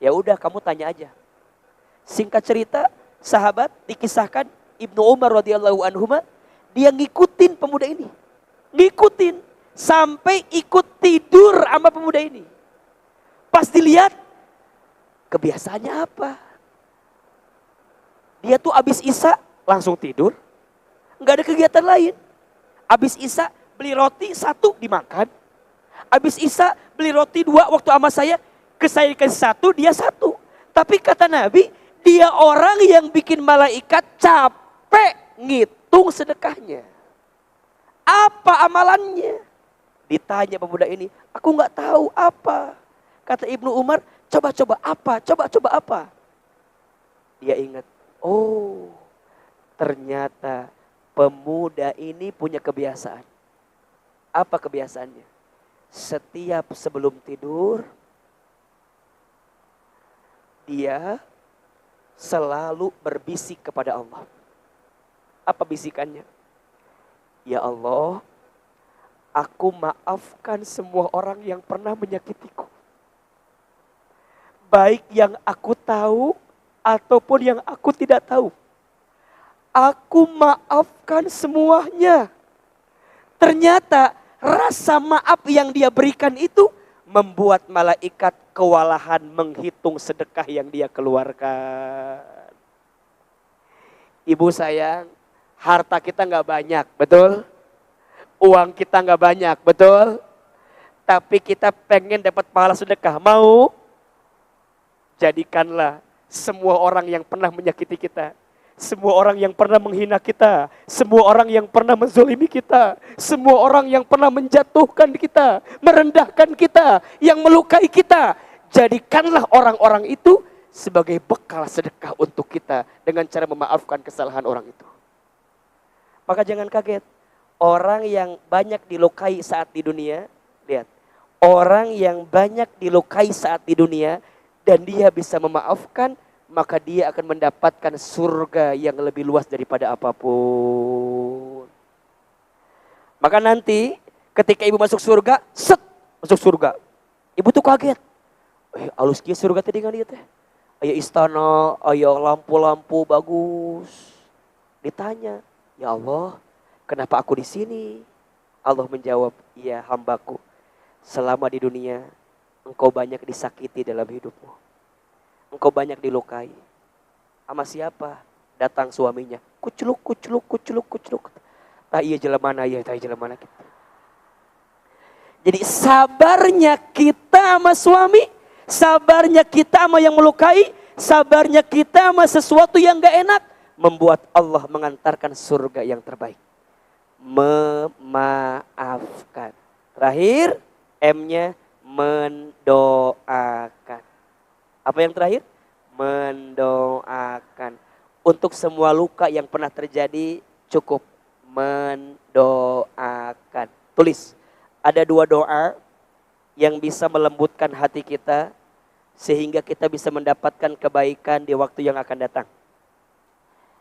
Ya udah, kamu tanya aja. Singkat cerita, sahabat dikisahkan Ibnu Umar radhiyallahu anhuma, dia ngikutin pemuda ini. Ngikutin sampai ikut tidur sama pemuda ini. Pas dilihat, kebiasaannya apa? Dia tuh abis Isya langsung tidur. Nggak ada kegiatan lain. Abis Isya beli roti 1 dimakan. Abis Isya beli roti 2 waktu sama saya. Ke saya dikasih 1, dia 1. Tapi kata Nabi, dia orang yang bikin malaikat capek ngitung sedekahnya. Apa amalannya? Ditanya pemuda ini, aku nggak tahu apa. Kata Ibnu Umar, coba-coba apa? Coba-coba apa? Dia ingat, oh ternyata pemuda ini punya kebiasaan. Apa kebiasaannya? Setiap sebelum tidur, dia selalu berbisik kepada Allah. Apa bisikannya? Ya Allah, aku maafkan semua orang yang pernah menyakitiku. Baik yang aku tahu ataupun yang aku tidak tahu. Aku maafkan semuanya. Ternyata rasa maaf yang dia berikan itu membuat malaikat kewalahan menghitung sedekah yang dia keluarkan. Ibu sayang, harta kita nggak banyak, betul? Uang kita nggak banyak, betul? Tapi kita pengen dapat pahala sedekah, mau? Jadikanlah semua orang yang pernah menyakiti kita, semua orang yang pernah menghina kita, semua orang yang pernah menzolimi kita, semua orang yang pernah menjatuhkan kita, merendahkan kita, yang melukai kita, jadikanlah orang-orang itu sebagai bekal sedekah untuk kita dengan cara memaafkan kesalahan orang itu. Maka jangan kaget, orang yang banyak dilukai saat di dunia, lihat, orang yang banyak dilukai saat di dunia dan dia bisa memaafkan, maka dia akan mendapatkan surga yang lebih luas daripada apapun. Maka nanti ketika ibu masuk surga, masuk surga. Ibu tuh kaget. Alus kieu surga tadi dengan dia teh. Aya istana, aya lampu-lampu bagus. Ditanya, "Ya Allah, kenapa aku di sini?" Allah menjawab, "Ya hambaku, selama di dunia engkau banyak disakiti dalam hidupmu. Engkau banyak dilukai. Sama siapa? Datang suaminya, kuculuk, kuculuk, kuculuk, kuculuk. Tak iya jelemana, iya tak iya jelemana gitu. Jadi sabarnya kita sama suami, sabarnya kita sama yang melukai, sabarnya kita sama sesuatu yang gak enak, membuat Allah mengantarkan surga yang terbaik. Memaafkan. Terakhir, M-nya mendoakan. Apa yang terakhir? Mendoakan. Untuk semua luka yang pernah terjadi, cukup mendoakan. Tulis, ada 2 doa yang bisa melembutkan hati kita, sehingga kita bisa mendapatkan kebaikan di waktu yang akan datang.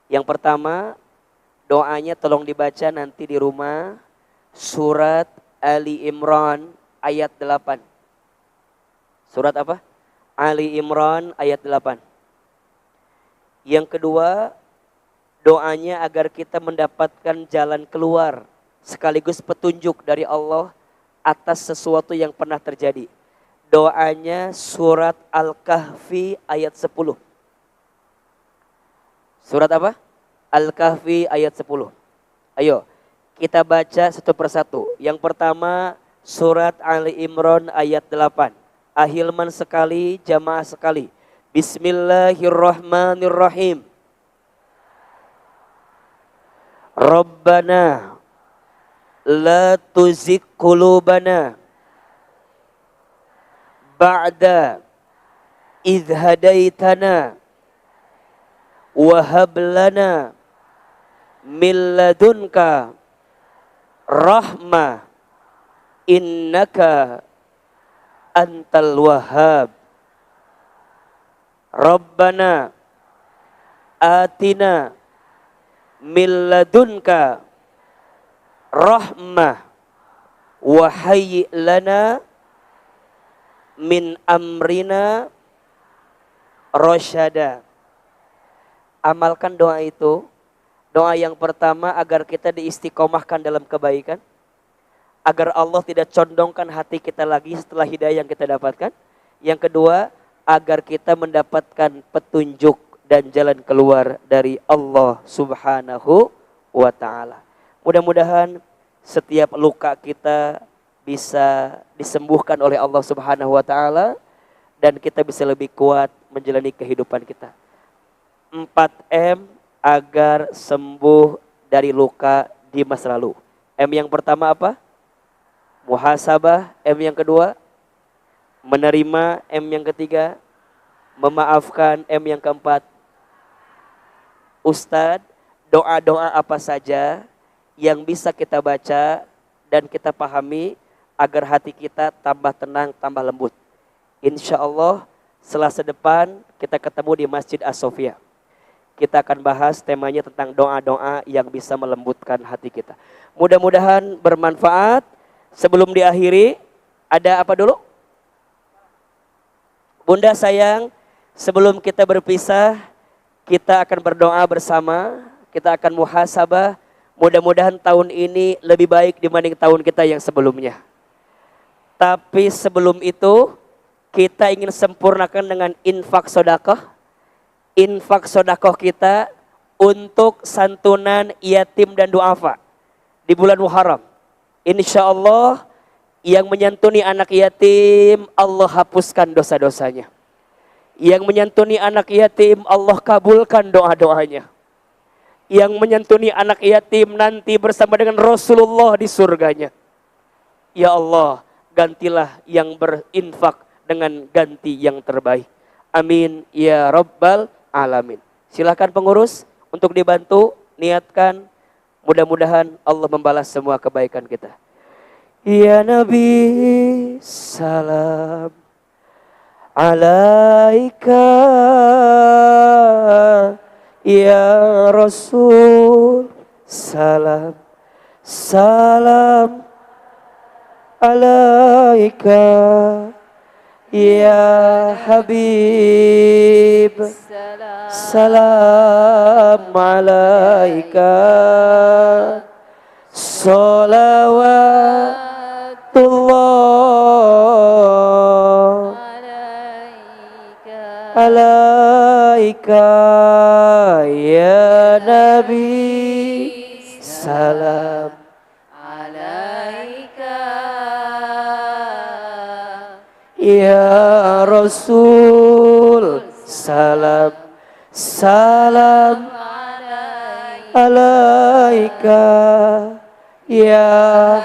Yang pertama, doanya tolong dibaca nanti di rumah, surat Ali Imran ayat 8. Surat apa? Ali Imran ayat 8. Yang kedua, doanya agar kita mendapatkan jalan keluar sekaligus petunjuk dari Allah atas sesuatu yang pernah terjadi. Doanya surat Al-Kahfi ayat 10. Surat apa? Al-Kahfi ayat 10. Ayo, kita baca satu persatu. Yang pertama, surat Ali Imran ayat 8. Ahilman sekali, jamaah sekali. Bismillahirrahmanirrahim. Rabbana la tuzigh qulubana ba'da idh hadaitana wa hab lana min ladunka rahmah innaka antal wahhab. Rabbana atina min ladunka rahmah wa hayyi lana min amrina rasyada. Amalkan doa itu. Doa yang pertama agar kita diistiqomahkan dalam kebaikan, agar Allah tidak condongkan hati kita lagi setelah hidayah yang kita dapatkan. Yang kedua, agar kita mendapatkan petunjuk dan jalan keluar dari Allah Subhanahu wa ta'ala. Mudah-mudahan setiap luka kita bisa disembuhkan oleh Allah Subhanahu wa ta'ala, dan kita bisa lebih kuat menjalani kehidupan kita. 4M agar sembuh dari luka di masa lalu. M yang pertama apa? Muhasabah. M yang kedua menerima. M yang ketiga memaafkan. M yang keempat, Ustadz, doa-doa apa saja yang bisa kita baca dan kita pahami agar hati kita tambah tenang, tambah lembut. Insya Allah Selasa depan kita ketemu di Masjid As-Sofia. Kita akan bahas temanya tentang doa-doa yang bisa melembutkan hati kita. Mudah-mudahan bermanfaat. Sebelum diakhiri, ada apa dulu? Bunda sayang, sebelum kita berpisah, kita akan berdoa bersama. Kita akan muhasabah. Mudah-mudahan tahun ini lebih baik dibanding tahun kita yang sebelumnya. Tapi sebelum itu, kita ingin sempurnakan dengan infak sedekah. Infak sedekah kita untuk santunan yatim dan duafa di bulan Muharram. Insya Allah yang menyantuni anak yatim, Allah hapuskan dosa-dosanya. Yang menyantuni anak yatim, Allah kabulkan doa-doanya. Yang menyantuni anak yatim nanti bersama dengan Rasulullah di surganya. Ya Allah, gantilah yang berinfak dengan ganti yang terbaik. Amin ya Rabbal Alamin. Silakan pengurus untuk dibantu, niatkan. Mudah-mudahan Allah membalas semua kebaikan kita. Ya Nabi, salam alaika. Ya Rasul, salam, salam alaika. Ya Habib, salam alaika. Salawatullah alaika. ya Nabi, salam alaika ya Rasul, salam salam alaika ya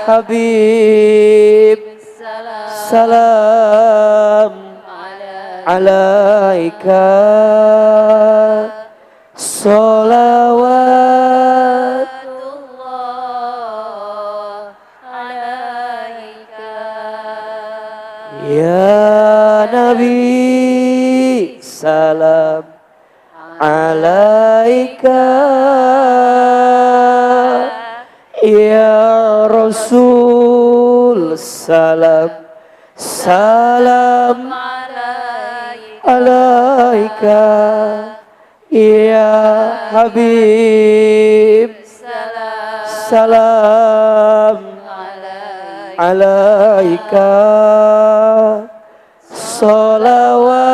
Habib, salam alaika salawat ya Nabi, salam alaika ya Rasul, salam salam alaika ya Habib, salam alaika salawat